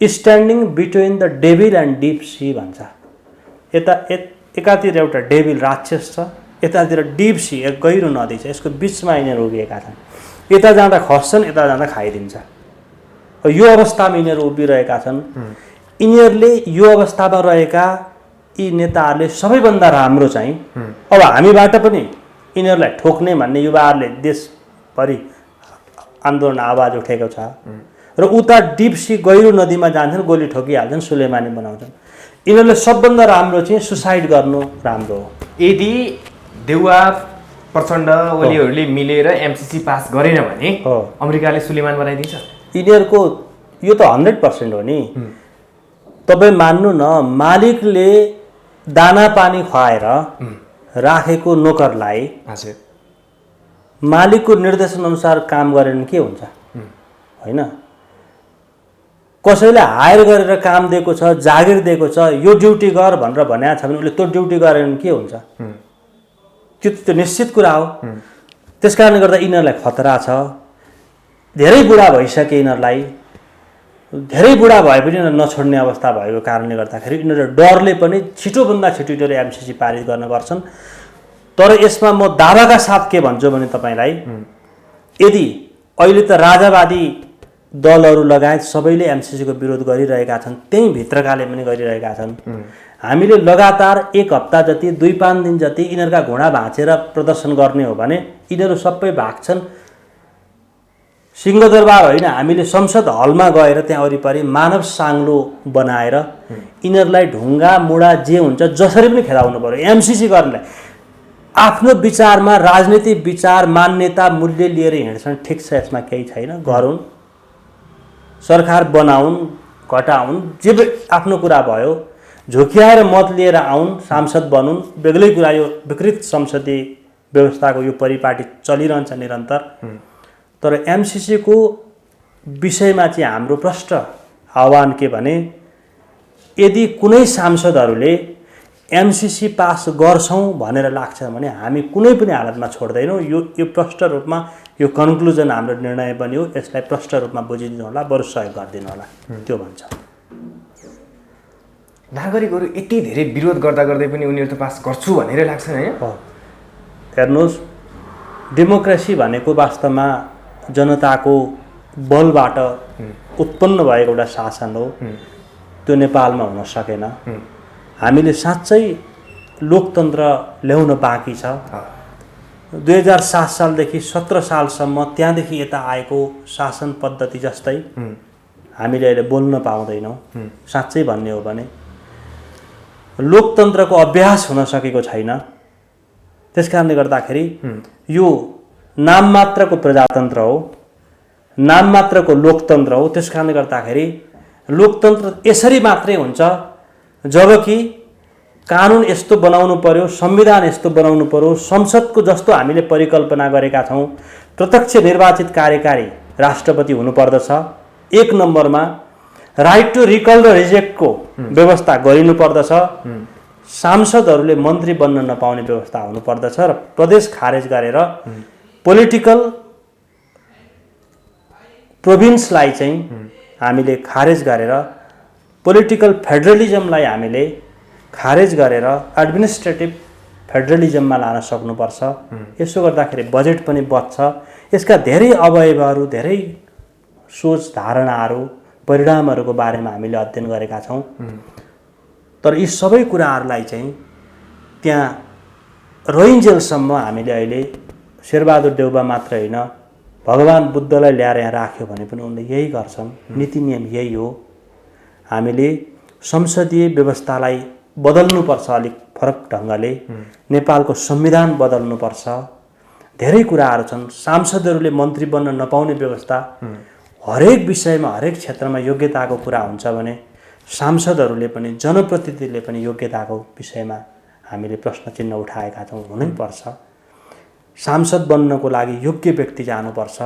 standing between the devil and deep sea भन्छ। एकातिर एउटा डेभिल राक्षस छ, यतातिर डिप सी एक गहिरो नदी छ, यसको बिचमा यिनीहरू उभिएका छन्। यता जाँदा खस्छन्, यता जाँदा खाइदिन्छ। यो अवस्थामा यिनीहरू उभिरहेका छन्। यिनीहरूले यो अवस्थामा रहेका यी नेताहरूले सबैभन्दा राम्रो चाहिँ अब हामीबाट पनि यिनीहरूलाई ठोक्ने भन्ने युवाहरूले देशभरि आन्दोलन आवाज उठेको छ र उता डिप सी गहिरो नदीमा जान्छन्, गोली ठोकिहाल्छन्, सुलेमानी बनाउँछन्। यिनीहरूले सबभन्दा राम्रो चाहिँ सुसाइड गर्नु राम्रो हो। यदि देउवा प्रचण्ड ओलीहरूले मिलेर एमसीसी पास गरेन भने अमेरिकाले सुलेमान बनाइदिन्छ। यिनीहरूको यो त 100% हो नि। तपाईँ मान्नु न, मालिकले दाना पानी खुवाएर राखेको नोकरलाई मालिकको निर्देशन अनुसार काम गरेन के हुन्छ होइन? कसैले हायर गरेर काम दिएको छ, जागिर दिएको छ, यो ड्युटी गर भनेर भनेको छ भने उसले त्यो ड्युटी गरेन के हुन्छ? त्यो निश्चित कुरा हो। त्यसकारणले गर्दा यिनीहरूलाई खतरा छ। धेरै बुढा भइसके यिनीहरूलाई, धेरै बुढा भए पनि यिनीहरू नछोड्ने अवस्था भएको कारणले गर्दाखेरि यिनीहरू डरले पनि छिटोभन्दा छिटो यिनीहरू एमसिसी पारित गर्न गर्छन्। तर यसमा म दावाका साथ के भन्छु भने तपाईँलाई, यदि अहिले त राजावादी दलहरू लगायत सबैले एमसिसीको विरोध गरिरहेका छन्, त्यही भित्रकाले पनि गरिरहेका छन्। हामीले लगातार 1 हप्ता जति 2-5 दिन जति यिनीहरूका घुँडा भाँचेर प्रदर्शन गर्ने हो भने यिनीहरू सबै भाग्छन्। सिंहदरबार होइन, हामीले संसद हलमा गएर त्यहाँ वरिपरि मानव साङ्लो बनाएर यिनीहरूलाई ढुङ्गा मुढा जे हुन्छ जसरी पनि खेदाउनु पर्यो। एमसिसी गर्नलाई आफ्नो विचारमा राजनीतिक विचार मान्यता मूल्य लिएर हिँड्छन्, ठिक छ, यसमा केही छैन, गरून्, सरकार बनाउन्, घटाउन्, जे आफ्नो कुरा भयो, झुक्याएर मत लिएर आउन्, सांसद बनुन्, बेग्लै कुरा। यो विकृत संसदीय व्यवस्थाको यो परिपाटी चलिरहन्छ निरन्तर। तर एमसिसीको विषयमा चाहिँ हाम्रो प्रष्ट आह्वान के भने, यदि कुनै सांसदहरूले एमसिसी पास गर्छौँ भनेर लाग्छ भने हामी कुनै पनि हालतमा छोड्दैनौँ। यो प्रष्ट रूपमा यो कन्क्लुजन हाम्रो निर्णय पनि हो। यसलाई प्रष्ट रूपमा बुझिदिनु होला, बरु सहयोग गरिदिनु होला, त्यो भन्छ। नागरिकहरू यति धेरै विरोध गर्दा गर्दै पनि उनीहरू त पास गर्छु भनेरै लाग्छन् होइन? हेर्नुहोस्, डेमोक्रेसी भनेको वास्तवमा जनताको बलबाट उत्पन्न भएको एउटा शासन हो। त्यो नेपालमा हुन सकेन। हामीले साँच्चै लोकतन्त्र ल्याउन बाँकी छ। 2007 सालदेखि 17 सालसम्म त्यहाँदेखि यता आएको शासन पद्धति जस्तै हामीले अहिले बोल्न पाउँदैनौँ। साँच्चै भन्ने हो भने लोकतन्त्रको अभ्यास हुन सकेको छैन। त्यसकारणले गर्दाखेरि यो नाम मात्रको प्रजातन्त्र हो, नाम मात्रको लोकतन्त्र हो। त्यसकारणले गर्दाखेरि लोकतन्त्र यसरी मात्रै हुन्छ जबकि कानुन यस्तो बनाउनु पर्यो, संविधान यस्तो बनाउनु पर्यो, संसदको जस्तो हामीले परिकल्पना गरेका छौँ, प्रत्यक्ष निर्वाचित कार्यकारी राष्ट्रपति हुनुपर्दछ। 1 नम्बरमा राइट टु रिकल र रिजेक्टको व्यवस्था गरिनुपर्दछ। सांसदहरूले मन्त्री बन्न नपाउने व्यवस्था हुनुपर्दछ र प्रदेश खारेज गरेर पोलिटिकल प्रोभिन्सलाई चाहिँ हामीले खारेज गरेर पोलिटिकल फेडरलिजमलाई हामीले खारेज गरेर एडमिनिस्ट्रेटिभ फेडरलिजममा लान सक्नुपर्छ। यसो गर्दाखेरि बजेट पनि बच्छ। यसका धेरै अवयवहरू, धेरै सोच, धारणाहरू, परिणामहरूको बारेमा हामीले अध्ययन गरेका छौँ। तर यी सबै कुराहरूलाई चाहिँ त्यहाँ रहिन्जेलसम्म हामीले अहिले शेरबहादुर देउबा मात्र होइन, भगवान् बुद्धलाई ल्याएर यहाँ राख्यो भने पनि उनले यही गर्छन्। नीति नियम यही हो। हामीले संसदीय व्यवस्थालाई बदल्नुपर्छ, अलिक फरक ढङ्गले नेपालको संविधान बदल्नुपर्छ। धेरै कुराहरू छन्। सांसदहरूले मन्त्री बन्न नपाउने व्यवस्था, हरेक विषयमा हरेक क्षेत्रमा योग्यताको कुरा हुन्छ भने सांसदहरूले पनि जनप्रतिनिधिले पनि योग्यताको विषयमा हामीले प्रश्न चिन्ह उठाएका छौँ। हुनैपर्छ। सांसद बन्नको लागि योग्य व्यक्ति जानुपर्छ।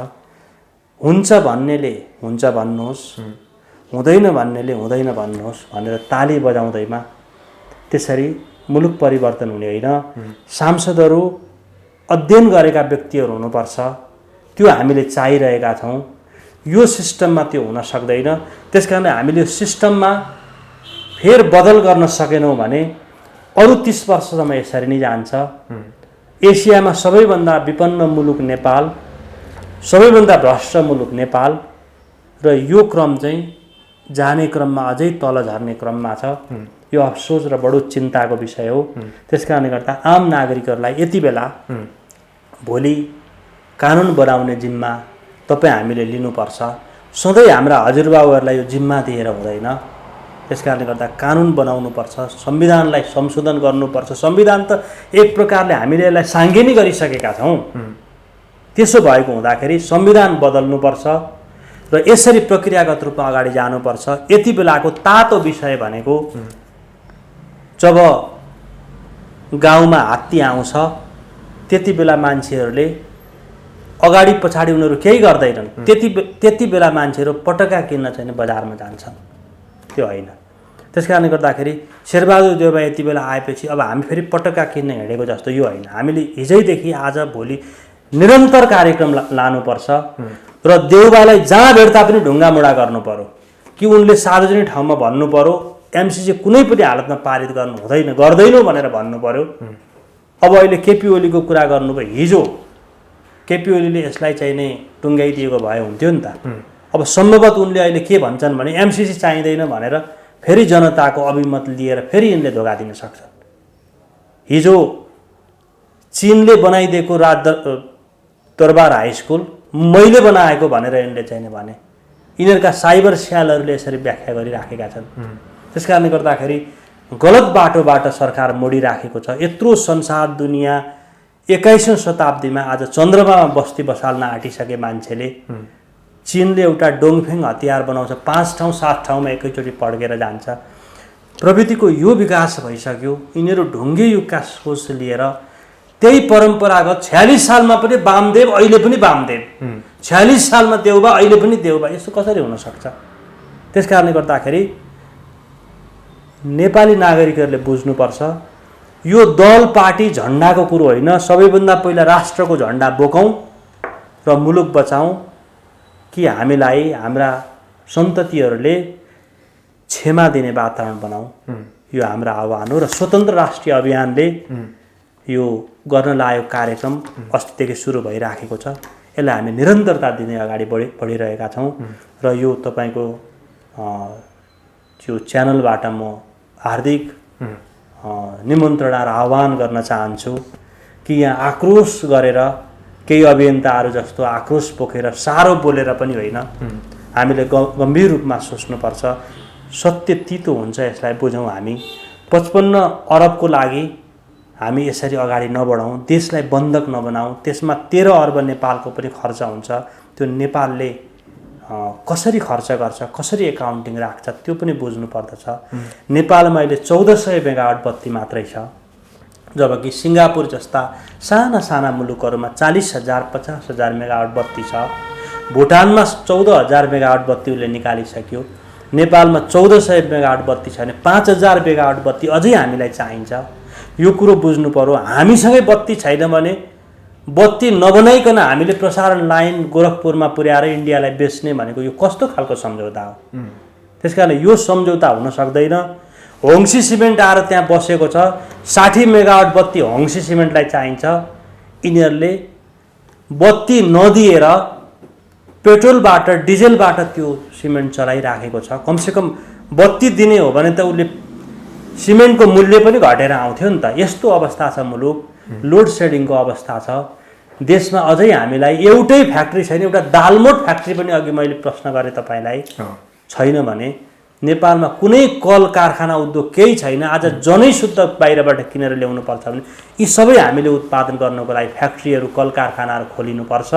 हुन्छ भन्नेले हुन्छ भन्नुहोस्, हुँदैन भन्नेले हुँदैन भन्नुहोस् भनेर ताली बजाउँदैमा त्यसरी मुलुक परिवर्तन हुने होइन। सांसदहरू अध्ययन गरेका व्यक्तिहरू हुनुपर्छ। त्यो हामीले चाहिरहेका छौँ। यो सिस्टममा त्यो हुन सक्दैन। त्यसकारण हामीले सिस्टममा फेर बदल गर्न सकेनौँ भने अरू 30 वर्षसम्म यसरी नै जान्छ। एसियामा सबैभन्दा विपन्न मुलुक नेपाल, सबैभन्दा भ्रष्ट मुलुक नेपाल र यो क्रम चाहिँ जाने क्रममा अझै तल झर्ने क्रममा छ। यो अफसोस र बडो चिन्ताको विषय हो। त्यसकारणले गर्दा आम नागरिकहरूलाई यति बेला भोलि कानुन बनाउने जिम्मा तपाईँ हामीले लिनुपर्छ। सधैँ हाम्रा हजुरबाबुहरूलाई यो जिम्मा दिएर हुँदैन। त्यसकारणले गर्दा कानुन बनाउनुपर्छ, संविधानलाई संशोधन गर्नुपर्छ। संविधान त एक प्रकारले हामीले यसलाई साङ्गेनी गरिसकेका छौँ। त्यसो भएको हुँदाखेरि संविधान बदल्नुपर्छ र यसरी प्रक्रियागत रूपमा अगाडि जानुपर्छ। यति बेलाको तातो विषय भनेको जब गाउँमा हात्ती आउँछ त्यति बेला मान्छेहरूले अगाडि पछाडि उनीहरू केही गर्दैनन्। त्यति बेला मान्छेहरू पटक्का किन्न चाहिँ बजारमा जान्छन्, त्यो होइन। त्यस कारणले गर्दाखेरि शेरबहादुर देउवा यति बेला आएपछि अब हामी फेरि पटक्का किन्न हिँडेको जस्तो यो होइन। हामीले हिजैदेखि आज भोलि निरन्तर कार्यक्रम लानुपर्छ र देउवालाई जहाँ भेट्दा पनि ढुङ्गामुढा गर्नु पर्यो कि उनले सार्वजनिक ठाउँमा भन्नु पर्यो एमसिसी कुनै पनि हालतमा पारित गर्नु हुँदैन, गर्दैनौ भनेर भन्नु पर्यो। अब अहिले केपी ओलीको कुरा गर्नुभयो, हिजो केपी ओलीले यसलाई चाहिँ नै टुङ्गाइदिएको भए हुन्थ्यो नि त। अब सम्भवतः उनले अहिले के भन्छन् भने एमसिसी चाहिँदैन भनेर फेरि जनताको अभिमत लिएर फेरि यिनले धोका दिन सक्छन्। हिजो चीनले बनाइदिएको दरबार हाई स्कुल मैले बनाएको भनेर यिनले चाहिँ भने यिनीहरूका साइबर स्यालहरूले यसरी व्याख्या गरिराखेका छन्। त्यस कारणले गर्दाखेरि गलत बाटोबाट सरकार मोडिराखेको छ। यत्रो संसार दुनियाँ 21औं शताब्दीमा आज चन्द्रमामा बस्ती बसाल्न आँटिसके मान्छेले चीनले एउटा डोङफेङ हतियार बनाउँछ, 5 ठाउँ 7 ठाउँमा एकैचोटि पड्केर जान्छ। प्रविधिको यो विकास भइसक्यो, यिनीहरू ढुङ्गे युगका सोच लिएर त्यही परम्परागत 46 सालमा पनि वामदेव अहिले पनि वामदेव, 46 सालमा देउबा अहिले पनि देउबा, यस्तो कसरी हुन सक्छ? त्यस कारणले गर्दाखेरि नेपाली नागरिकहरूले बुझ्नुपर्छ यो दल पार्टी झन्डाको कुरो होइन। सबैभन्दा पहिला राष्ट्रको झन्डा बोकौँ र मुलुक बचाउँ कि हामीलाई हाम्रा सन्ततिहरूले क्षमा दिने वातावरण बनाऊ, यो हाम्रो आह्वान हो। र स्वतन्त्र राष्ट्रिय अभियानले यो गर्न लागेको कार्यक्रम अस्तिदेखि सुरु भइराखेको छ। यसलाई हामी निरन्तरता दिँदै अगाडि बढिरहेका छौँ र यो तपाईँको यो च्यानलबाट म हार्दिक निमन्त्रणा र आह्वान गर्न चाहन्छु कि यहाँ आक्रोश गरेर केही अभियन्ताहरू जस्तो आक्रोश पोखेर साह्रो बोलेर पनि होइन, हामीले गम्भीर रूपमा सोच्नुपर्छ। सत्य तितो हुन्छ, यसलाई बुझौँ। हामी 55 अरबको लागि हामी यसरी अगाडि नबढाउँ, देशलाई बन्धक नबनाउँ। त्यसमा 13 अर्ब नेपालको पनि खर्च हुन्छ। त्यो नेपालले कसरी खर्च गर्छ, कसरी एकाउन्टिङ राख्छ, त्यो पनि बुझ्नु पर्दछ। नेपालमा अहिले 1400 मेगावाट बत्ती मात्रै छ, जबकि सिङ्गापुर जस्ता साना साना मुलुकहरूमा 40,000 50,000 मेगावाट बत्ती छ। भुटानमा 14,000 मेगावाट बत्ती उसले निकालिसक्यो। नेपालमा 1400 मेगावाट बत्ती छ भने 5000 मेगावाट बत्ती अझै हामीलाई चाहिन्छ। यो कुरो बुझ्नु पर्यो। हामीसँगै बत्ती छैन भने बत्ती नबनाइकन हामीले प्रसारण लाइन गोरखपुरमा पुर्याएर इन्डियालाई बेच्ने भनेको यो कस्तो खालको सम्झौता हो? त्यसकारण यो सम्झौता हुन सक्दैन। होङ्सी सिमेन्ट आएर त्यहाँ बसेको छ, 60 मेगावाट बत्ती होङ्सी सिमेन्टलाई चाहिन्छ। यिनीहरूले बत्ती नदिएर पेट्रोलबाट डिजेलबाट त्यो सिमेन्ट चलाइराखेको छ। कमसेकम बत्ती दिने हो भने त उसले सिमेन्टको मूल्य पनि घटेर आउँथ्यो नि त। यस्तो अवस्था छ मुलुक, लोड सेडिङको अवस्था छ। देशमा अझै हामीलाई एउटै फ्याक्ट्री छैन, एउटा दालमोट फ्याक्ट्री पनि अघि मैले प्रश्न गरेँ तपाईँलाई छैन भने नेपालमा कुनै कल कारखाना उद्योग केही छैन। आज जनै शुद्ध बाहिरबाट किनेर ल्याउनु पर्छ भने यी सबै हामीले उत्पादन गर्नको लागि फ्याक्ट्रीहरू कल कारखानाहरू खोलिनुपर्छ।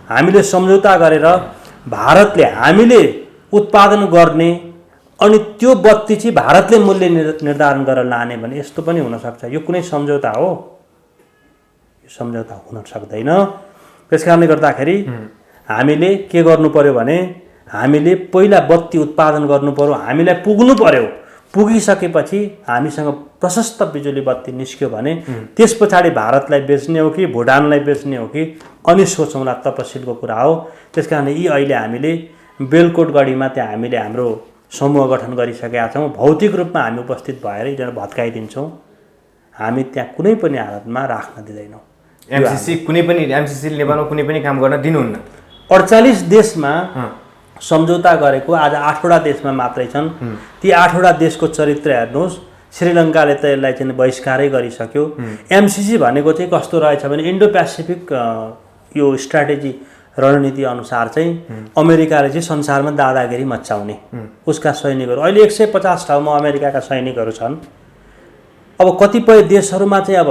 हामीले सम्झौता गरेर भारतले हामीले उत्पादन गर्ने अनि त्यो बत्ती चाहिँ भारतले मूल्य निर्धारण गरेर लाने भने यस्तो पनि हुनसक्छ। यो कुनै सम्झौता हो? यो सम्झौता हुन सक्दैन। त्यस कारणले गर्दाखेरि हामीले के गर्नु पर्यो भने हामीले पहिला बत्ती उत्पादन गर्नु पर्यो, हामीलाई पुग्नु पर्यो। पुगिसकेपछि हामीसँग प्रशस्त बिजुली बत्ती निस्क्यो भने त्यस पछाडि भारतलाई बेच्ने हो कि भुटानलाई बेच्ने हो कि अनि सोचौँला, तपसिलको कुरा हो। त्यस कारण यी अहिले हामीले बेलकोट गढीमा त्यहाँ हामीले हाम्रो समूह गठन गरिसकेका छौँ। भौतिक रूपमा हामी उपस्थित भएर यिनीहरू भत्काइदिन्छौँ। हामी त्यहाँ कुनै पनि हालतमा राख्न दिँदैनौँ। एमसिसी नेपालमा कुनै पनि काम गर्न दिनुहुन्न। 48 देशमा सम्झौता गरेको आज 8वटा देशमा मात्रै छन्। ती 8वटा देशको चरित्र हेर्नुहोस्। श्रीलङ्काले त यसलाई चाहिँ बहिष्कारै गरिसक्यो। एमसिसी भनेको चाहिँ कस्तो रहेछ भने इन्डो पेसिफिक यो स्ट्राटेजी रणनीति अनुसार चाहिँ अमेरिकाले चाहिँ संसारमा दादागिरी मचाउने, उसका सैनिकहरू अहिले 150 ठाउँमा अमेरिकाका सैनिकहरू छन्। अब कतिपय देशहरूमा चाहिँ अब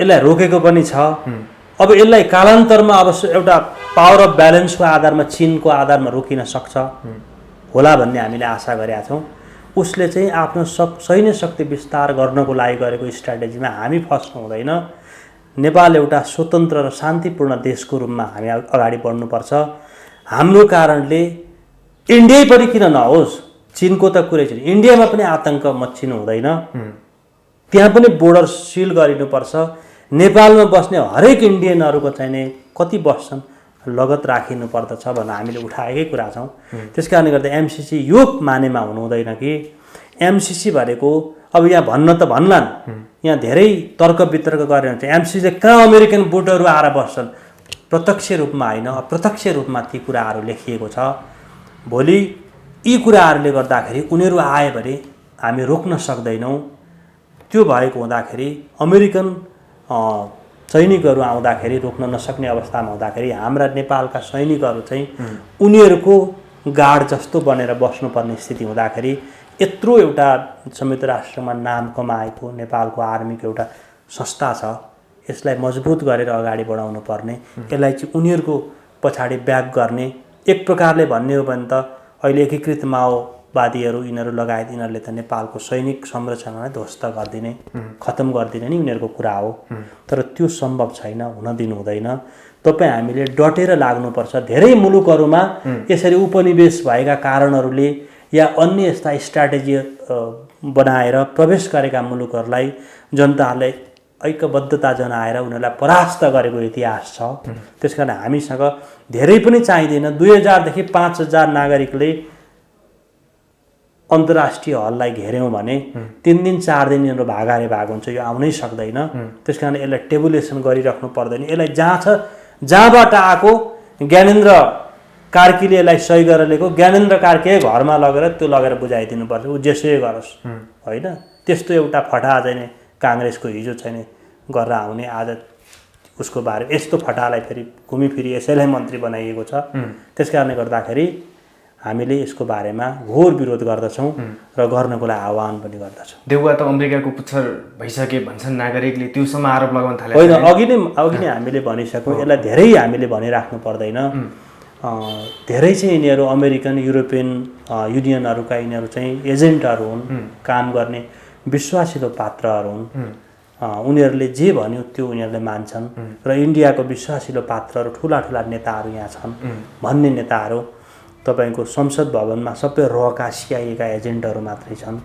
यसलाई रोकेको पनि छ। अब यसलाई कालान्तरमा अब एउटा पावर अफ ब्यालेन्सको आधारमा चीनको आधारमा रोकिन सक्छ होला भन्ने हामीले आशा गरेका छौँ। उसले चाहिँ आफ्नो सैन्य शक्ति विस्तार गर्नको लागि गरेको स्ट्राटेजीमा हामी फस्नु हुँदैन। नेपाल एउटा स्वतन्त्र र शान्तिपूर्ण देशको रूपमा हामी अगाडि बढ्नुपर्छ। हाम्रो कारणले इन्डिया पनि किन नहोस्, चीनको त कुरै छैन, इन्डियामा पनि आतंक मच्चिनु हुँदैन, त्यहाँ पनि बोर्डर सिल गरिनुपर्छ। नेपालमा बस्ने हरेक इन्डियनहरूको चाहिने कति बस्छन् लगत राखिनु पर्दछ भनेर हामीले उठाएकै कुरा छौँ। त्यस कारणले गर्दा एमसिसी यो मानेमा हुनु हुँदैन कि एमसिसी भनेको अब यहाँ भन्न त भन्लान्, यहाँ धेरै तर्क वितर्क गरेर हुन्छ एमसिसी कहाँ अमेरिकन बुटहरू आएर बस्छन्, प्रत्यक्ष रूपमा होइन अप्रत्यक्ष रूपमा ती कुराहरू लेखिएको छ। भोलि यी कुराहरूले गर्दाखेरि उनीहरू आए भने हामी रोक्न सक्दैनौँ। त्यो भएको हुँदाखेरि अमेरिकन सैनिकहरू आउँदाखेरि रोक्न नसक्ने अवस्थामा हुँदाखेरि हाम्रा नेपालका सैनिकहरू चाहिँ उनीहरूको गार्ड जस्तो बनेर बस्नुपर्ने स्थिति हुँदाखेरि यत्रो एउटा संयुक्त राष्ट्रमा नाम कमाएको नेपालको आर्मीको एउटा संस्था छ, यसलाई मजबुत गरेर अगाडि बढाउनु पर्ने, यसलाई चाहिँ उनीहरूको पछाडि ब्याक गर्ने। एक प्रकारले भन्ने हो भने त अहिले एकीकृत माओवादीहरू यिनीहरू लगायत यिनीहरूले त नेपालको सैनिक संरचनालाई ध्वस्त गरिदिने, खत्तम गरिदिने नि उनीहरूको कुरा हो। तर त्यो सम्भव छैन, हुन दिनु हुँदैन। तपाईँ हामीले डटेर लाग्नुपर्छ। धेरै मुलुकहरूमा यसरी उपनिवेश भएका कारणहरूले या अन्य यस्ता स्ट्राटेजी बनाएर प्रवेश गरेका मुलुकहरूलाई जनताहरूले ऐक्यबद्धता जनाएर उनीहरूलाई परास्त गरेको इतिहास छ। त्यसकारण हामीसँग धेरै पनि चाहिँदैन। 2000 देखि 5000 नागरिकले अन्तर्राष्ट्रिय हललाई घेर्यौँ भने 3 दिन 4 दिन यिनीहरू भागारे भाग हुन्छ, यो आउनै सक्दैन। त्यसकारण यसलाई टेबुलेसन गरिराख्नु पर्दैन। यसलाई जहाँ छ जहाँबाट आएको ज्ञानेन्द्र कार्कीले यसलाई सही गरेर लिएको, ज्ञानेन्द्र कार्की घरमा लगेर त्यो लगेर बुझाइदिनुपर्छ, ऊ जेसुकै गरोस् होइन। त्यस्तो एउटा फटा चाहिँ काङ्ग्रेसको हिजो छैन गरेर आउने, आज उसको बारे यस्तो फटालाई फेरि घुमिफिरी यसैलाई मन्त्री बनाइएको छ। त्यस कारणले गर्दाखेरि हामीले यसको बारेमा घोर विरोध गर्दछौँ र गर्नको लागि आह्वान पनि गर्दछौँ। देउवा त अमेरिकाको पुच्छर भइसके भन्छन् नागरिकले, त्योसम्म आरोप लगाउन थाले होइन। अघि नै हामीले भनिसक्यौँ, यसलाई धेरै हामीले भनिराख्नु पर्दैन। धेरै चाहिँ यिनीहरू अमेरिकन युरोपियन युनियनहरूका यिनीहरू चाहिँ एजेन्टहरू हुन्, काम गर्ने विश्वासिलो पात्रहरू हुन्। उनीहरूले जे भन्यो त्यो उनीहरूले मान्छन् र इन्डियाको विश्वासिलो पात्रहरू ठुला ठुला नेताहरू यहाँ छन् भन्ने नेताहरू तपाईँको संसद भवनमा सबै रहका सिआइएका एजेन्टहरू मात्रै छन्।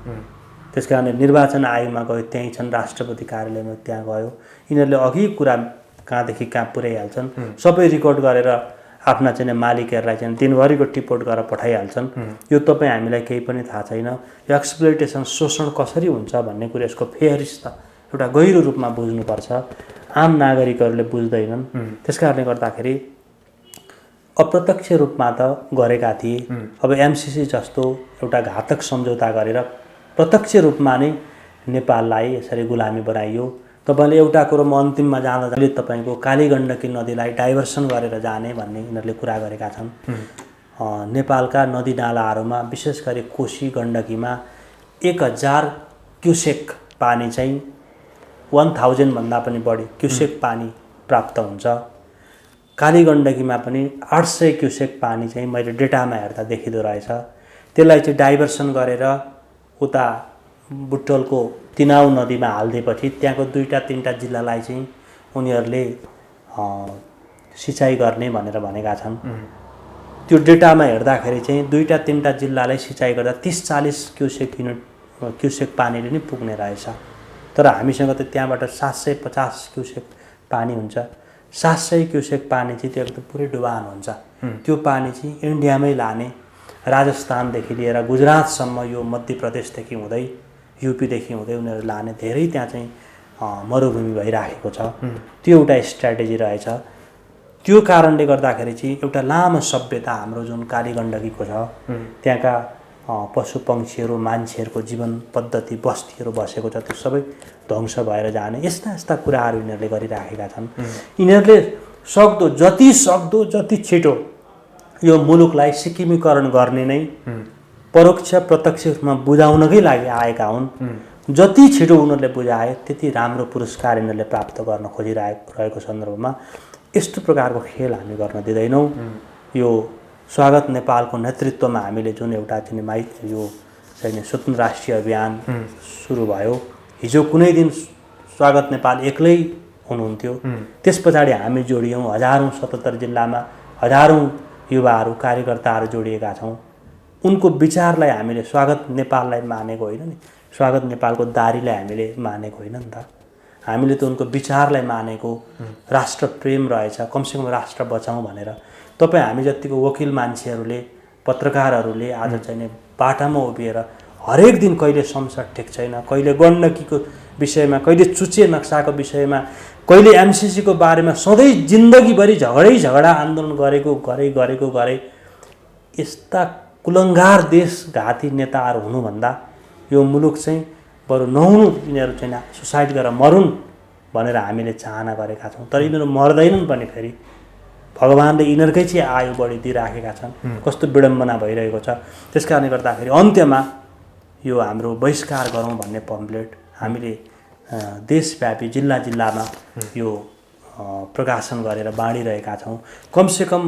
त्यस कारणले निर्वाचन आयोगमा गयो त्यहीँ छन्, राष्ट्रपति कार्यालयमा त्यहाँ गयो, यिनीहरूले अघि कुरा कहाँदेखि कहाँ पुर्याइहाल्छन्, सबै रेकर्ड गरेर आफ्ना चाहिँ मालिकहरूलाई चाहिँ दिनभरिको टिपोट गरेर पठाइहाल्छन्। यो तपाईँ हामीलाई केही पनि थाहा छैन। यो एक्सप्लोइटेसन शोषण कसरी हुन्छ भन्ने कुरा यसको फेहरिस्त एउटा गहिरो रूपमा बुझ्नुपर्छ। आम नागरिकहरूले बुझ्दैनन्। त्यस कारणले गर्दाखेरि अप्रत्यक्ष रूपमा त गरेका थिए। अब एमसिसी जस्तो एउटा घातक सम्झौता गरेर प्रत्यक्ष रूपमा नै नेपाललाई यसरी गुलामी बनाइयो। तपाईँले एउटा कुरो म अन्तिममा जाँदा तपाईँको कालीगण्डकी नदीलाई डाइभर्सन गरेर जाने भन्ने यिनीहरूले कुरा गरेका छन्। नेपालका नदीनालाहरूमा विशेष गरी कोशी गण्डकीमा 1000 क्युसेक पानी चाहिँ 1000 भन्दा पनि बढी क्युसेक पानी प्राप्त हुन्छ। कालीगण्डकीमा पनि 800 क्युसेक पानी चाहिँ मैले डेटामा हेर्दा देखिँदो रहेछ। त्यसलाई चाहिँ डाइभर्सन गरेर उता बुटोलको तिनाउ नदीमा हालिदिएपछि त्यहाँको 2-3 जिल्लालाई चाहिँ उनीहरूले सिँचाइ गर्ने भनेर भनेका छन्। त्यो डेटामा हेर्दाखेरि चाहिँ 2-3 जिल्लालाई सिँचाइ गर्दा 30-40 क्युसेक पानीले नै पुग्ने रहेछ। तर हामीसँग त त्यहाँबाट 750 क्युसेक पानी हुन्छ। 700 क्युसेक पानी चाहिँ त्यो एकदम पुरै डुबान हुन्छ। त्यो पानी चाहिँ इन्डियामै लाने, राजस्थानदेखि लिएर गुजरातसम्म यो मध्य प्रदेशदेखि हुँदै युपीदेखि हुँदै उनीहरू लाने, धेरै त्यहाँ चाहिँ मरुभूमि भइराखेको छ। त्यो एउटा स्ट्राटेजी रहेछ। त्यो कारणले गर्दाखेरि चाहिँ एउटा लामो सभ्यता हाम्रो जुन कालीगण्डकीको छ त्यहाँका पशु पक्षीहरू मान्छेहरूको जीवन पद्धति बस्तीहरू बसेको छ त्यो सबै ध्वंस भएर जाने यस्ता यस्ता कुराहरू यिनीहरूले गरिराखेका छन्। यिनीहरूले सक्दो जति छिटो यो मुलुकलाई सिक्किमीकरण गर्ने नै परोक्ष प्रत्यक्ष रूपमा बुझाउनकै लागि आएका हुन्। जति छिटो उनीहरूले बुझाए त्यति राम्रो पुरस्कार यिनीहरूले प्राप्त गर्न खोजिरहेको सन्दर्भमा यस्तो प्रकारको खेल हामी गर्न दिँदैनौँ। यो स्वागत नेपालको नेतृत्वमा हामीले जुन एउटा चाहिँ यो चाहिँ स्वतन्त्र राष्ट्रिय अभियान सुरु भयो, हिजो कुनै दिन स्वागत नेपाल एक्लै हुनुहुन्थ्यो। त्यस पछाडि हामी जोडियौँ, हजारौँ 77 जिल्लामा हजारौँ युवाहरू कार्यकर्ताहरू जोडिएका छौँ। उनको विचारलाई हामीले स्वागत नेपाललाई मानेको होइन नि, स्वागत नेपालको दारीलाई हामीले मानेको होइन नि त। हामीले त उनको विचारलाई मानेको, राष्ट्र प्रेम रहेछ, कमसेकम राष्ट्र बचाउँ भनेर। तपाईँ हामी जतिको वकिल मान्छेहरूले, पत्रकारहरूले आज चाहिँ बाटामा उभिएर हरेक दिन कहिले संसद ठिक छैन, कहिले गण्डकीको विषयमा, कहिले चुचे नक्साको विषयमा, कहिले एमसिसीको बारेमा सधैँ जिन्दगीभरि झगडा आन्दोलन गरे यस्ता कुलङ्गार देशघाती नेताहरू हुनुभन्दा यो मुलुक चाहिँ बरु नहुनु, यिनीहरू चाहिँ सुसाइड गरेर मरुन् भनेर हामीले चाहना गरेका छौँ। तर यिनीहरू मर्दैनन् पनि, फेरि भगवान्ले यिनीहरूकै चाहिँ आयु बढी दिइराखेका छन्। कस्तो विडम्बना भइरहेको छ। त्यस कारणले गर्दाखेरि अन्त्यमा यो हाम्रो बहिष्कार गरौँ भन्ने पम्फलेट हामीले देशव्यापी जिल्ला जिल्लामा यो प्रकाशन गरेर बाँडिरहेका छौँ। कमसेकम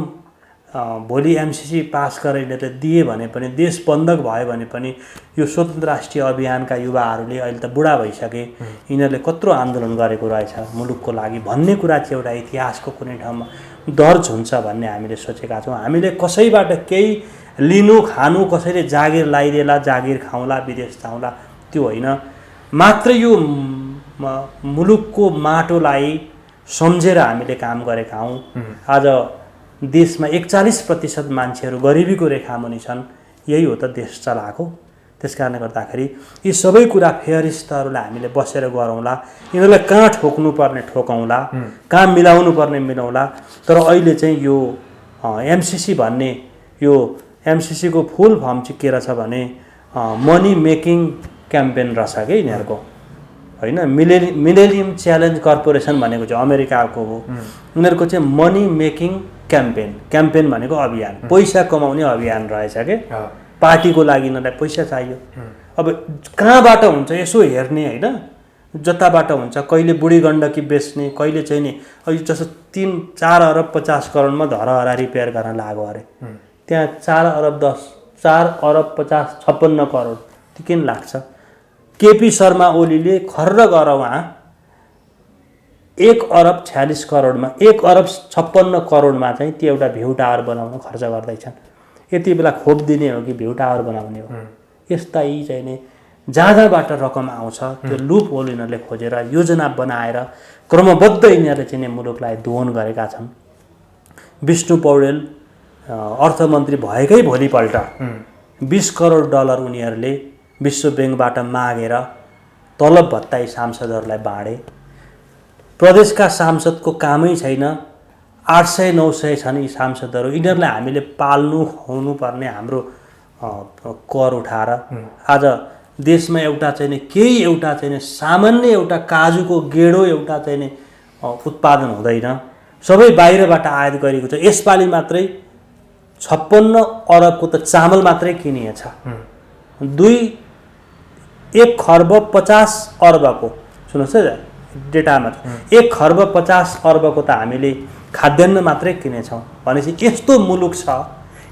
भोलि एमसिसी पास गरेर यिनीहरूले दिए भने पनि, देश बन्धक भयो भने पनि यो स्वतन्त्र राष्ट्रिय अभियानका युवाहरूले अहिले त बुढा भइसके, यिनीहरूले कत्रो आन्दोलन गरेको रहेछ मुलुकको लागि भन्ने कुरा चाहिँ एउटा इतिहासको कुनै ठाउँमा दर्ज हुन्छ भन्ने हामीले सोचेका छौँ। हामीले कसैबाट केही लिनु खानु, कसैले जागिर लगाइदिएला, जागिर खाउँला, विदेश जाउँला, त्यो होइन। मात्र यो मुलुकको माटोलाई सम्झेर हामीले काम गरेका हौँ। आज देशमा 41% मान्छेहरू गरिबीको रेखामुनि छन्। यही हो त देश चलाएको। त्यस कारणले गर्दाखेरि यी सबै कुरा फेयरिस्टहरूलाई हामीले बसेर गरौँला, यिनीहरूलाई कहाँ ठोक्नु पर्ने ठोकौँला, कहाँ मिलाउनु पर्ने मिलाउँला। तर अहिले चाहिँ यो एमसिसी भन्ने, यो एमसिसीको फुल फर्म चाहिँ के रहेछ भने मनी मेकिङ क्याम्पेन रहेछ कि यिनीहरूको, होइन। मिलेनियम च्यालेन्ज कर्पोरेसन भनेको चाहिँ अमेरिकाको हो। उनीहरूको चाहिँ मनी मेकिङ क्याम्पेन भनेको अभियान, पैसा कमाउने अभियान रहेछ कि। पार्टीको लागि यिनीहरूलाई पैसा चाहियो। अब कहाँबाट हुन्छ यसो हेर्ने, होइन, जताबाट हुन्छ। कहिले बुढी गण्डकी बेच्ने, कहिले चाहिँ नि अहिले जस्तो 4 अरब 50 करोडमा धरहरा रिपेयर गर्न लाग्यो अरे, त्यहाँ 4 अरब 50 56 करोड त्यो किन लाग्छ? केपी शर्मा ओलीले खर्र गर उहाँ 1 अरब 46 करोडमा, 1 अरब 56 करोडमा चाहिँ त्यो एउटा भ्यू टावर बनाउन खर्च गर्दैछन्। यति बेला खोप दिने हो कि भ्यू टावर बनाउने हो? यस्ता यी चाहिँ नि जहाँबाट रकम आउँछ त्यो लुप होल यिनीहरूले खोजेर योजना बनाएर क्रमबद्ध यिनीहरूले चाहिँ मुलुकलाई दोहन गरेका छन्। विष्णु पौडेल अर्थमन्त्री भएकै भोलिपल्ट 20 करोड डलर उनीहरूले विश्व ब्याङ्कबाट मागेर तलब भत्ता यी सांसदहरूलाई बाँडे। प्रदेशका सांसदको कामै छैन, 800-900 छन् यी सांसदहरू। यिनीहरूलाई हामीले पाल्नु खुवाउनु पर्ने हाम्रो कर उठाएर आज देशमा एउटा चाहिँ केही एउटा चाहिँ सामान्य एउटा काजुको गेडो एउटा चाहिँ उत्पादन हुँदैन, सबै बाहिरबाट आयात गरेको छ। यसपालि मात्रै 56 अरबको त चामल मात्रै किनिएछ। 1 खर्ब 50 अर्बको, सुन्नुहोस् है डेटामा, 1 खर्ब 50 अर्बको त हामीले खाद्यान्न मात्रै किनेछौँ। भनेपछि यस्तो मुलुक छ,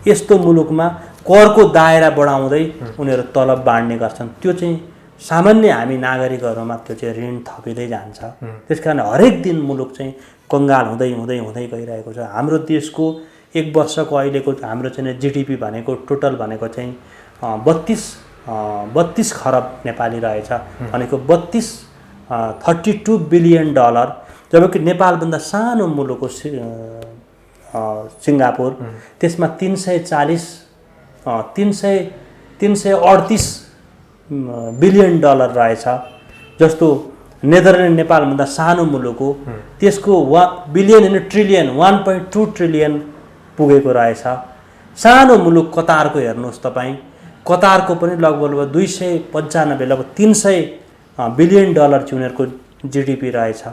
यस्तो मुलुकमा करको दायरा बढाउँदै उनीहरू तलब बाँड्ने गर्छन्। त्यो चाहिँ सामान्य हामी नागरिकहरूमा त्यो चाहिँ ऋण थपिँदै जान्छ। त्यस कारण हरेक दिन मुलुक चाहिँ कङ्गाल हुँदै हुँदै हुँदै गइरहेको छ। हाम्रो देशको 1 वर्षको अहिलेको हाम्रो चाहिँ जिडिपी भनेको टोटल भनेको चाहिँ 32 खरब नेपाली रहेछ, भनेको 32 बिलियन डलर। जबकि नेपालभन्दा सानो मुलुक हो सिङ्गापुर, त्यसमा 338 बिलियन डलर रहेछ। जस्तो नेदरल्यान्ड नेपालभन्दा सानो मुलुक हो, त्यसको बिलियन होइन ट्रिलियन 1.2 ट्रिलियन पुगेको रहेछ। सानो मुलुक कतारको हेर्नुहोस् तपाईँ, कतारको पनि लगभग 295 लगभग 300 बिलियन डलर चाहिँ उनीहरूको जिडिपी रहेछ।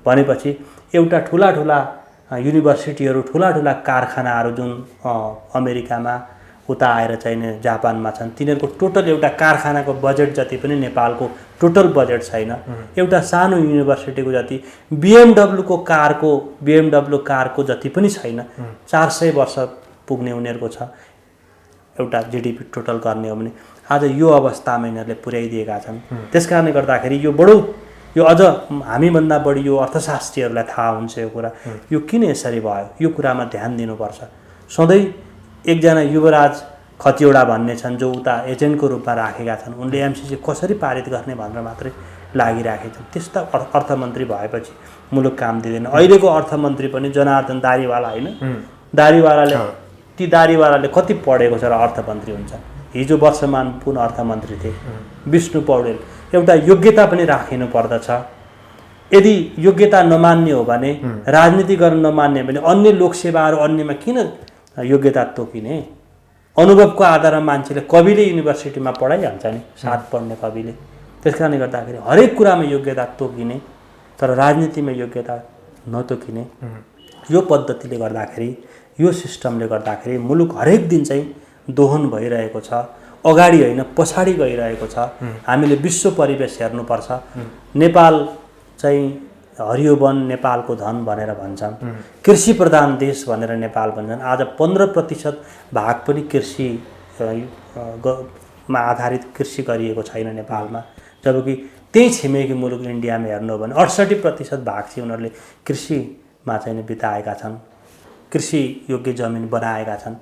भनेपछि एउटा ठुला युनिभर्सिटीहरू, ठुला कारखानाहरू जुन अमेरिकामा उता आएर चाहिँ जापानमा छन्, तिनीहरूको टोटल एउटा कारखानाको बजेट जति पनि नेपालको टोटल बजेट छैन। एउटा सानो युनिभर्सिटीको जति BMW कारको जति पनि छैन। 400 वर्ष पुग्ने उनीहरूको छ एउटा जिडिपी टोटल गर्ने हो भने। आज यो अवस्थामा यिनीहरूले पुर्याइदिएका छन्। त्यसकारणले गर्दाखेरि यो बडो यो अझ हामीभन्दा बढी यो अर्थशास्त्रीहरूलाई थाहा हुन्छ यो कुरा यो किन यसरी भयो यो कुरामा ध्यान दिनुपर्छ। सधैँ एकजना युवराज खतिवडा भन्ने छन् जो उता एजेन्टको रूपमा राखेका छन्, उनले एमसिसी कसरी पारित गर्ने भनेर मात्रै लागिराखेका छन्। त्यस्ता अर्थमन्त्री भएपछि मुलुक काम दिँदैन। अहिलेको अर्थमन्त्री पनि जनार्दन दारीवाला होइन, दारीवालाले ती दारीवालाले कति पढेको छ र अर्थमन्त्री हुन्छ। हिजो वर्षमान पुन अर्थमन्त्री थिए विष्णु पौडेल। एउटा योग्यता पनि राखिनु पर्दछ। यदि योग्यता नमान्ने हो भने, राजनीति गर्न नमान्ने भने अन्य लोकसेवाहरू अन्यमा किन योग्यता तोकिने? अनुभवको आधारमा मान्छेले कविले युनिभर्सिटीमा पढाइहाल्छ नि, साथ पढ्ने कविले। त्यस कारणले गर्दाखेरि हरेक कुरामा योग्यता तोकिने तर राजनीतिमा योग्यता नतोकिने यो पद्धतिले गर्दाखेरि, यो सिस्टमले गर्दाखेरि मुलुक हरेक दिन चाहिँ दोहन भइरहेको छ, अगाडि होइन पछाडि गइरहेको छ। हामीले विश्व परिवेश हेर्नुपर्छ। नेपाल चाहिँ हरियो वन नेपालको धन भनेर भन्छन्, कृषि प्रधान देश भनेर नेपाल भन्छन्। आज 15% भाग पनि कृषिमा आधारित कृषि गरिएको छैन नेपालमा, जबकि त्यही छिमेकी मुलुक इन्डियामा हेर्नु हो भने 68% भाग चाहिँ उनीहरूले कृषिमा चाहिँ बिताएका छन्, कृषि योग्य जमिन बनाएका छन्।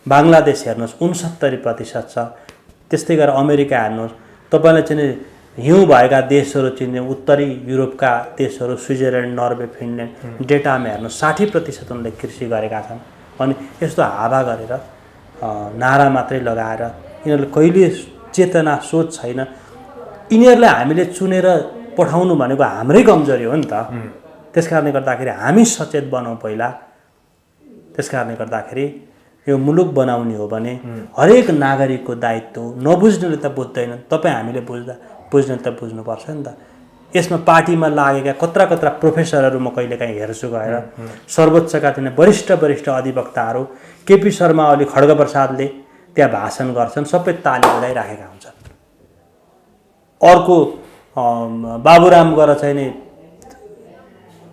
बाङ्लादेश हेर्नुहोस् 69% छ। त्यस्तै गरेर अमेरिका हेर्नुहोस्, तपाईँलाई चाहिँ हिउँ भएका देशहरू चिन्ने उत्तरी युरोपका देशहरू स्विजरल्यान्ड, नर्वे, फिनल्यान्ड डेटामा हेर्नुहोस् 60% उनले कृषि गरेका छन्। अनि यस्तो हावा गरेर नारा मात्रै लगाएर यिनीहरूले कहिले चेतना सोच छैन। यिनीहरूलाई हामीले चुनेर पठाउनु भनेको हाम्रै कमजोरी हो नि त। त्यस कारणले गर्दाखेरि हामी सचेत बनौँ पहिला। त्यस कारणले गर्दाखेरि यो मुलुक बनाउने हो भने हरेक नागरिकको दायित्व हो। नबुझ्नेले त बुझ्दैन, तपाईँ हामीले बुझ्ने त बुझ्नुपर्छ नि त। यसमा पार्टीमा लागेका कत्रा प्रोफेसरहरू म कहिलेकाहीँ हेर्छु गएर, सर्वोच्चका चाहिँ वरिष्ठ अधिवक्ताहरू, केपी शर्मा ओली, खड्गप्रसादले त्यहाँ भाषण गर्छन्, सबै ताली बजाइराखेका हुन्छन्। अर्को बाबुराम गएर चाहिँ नि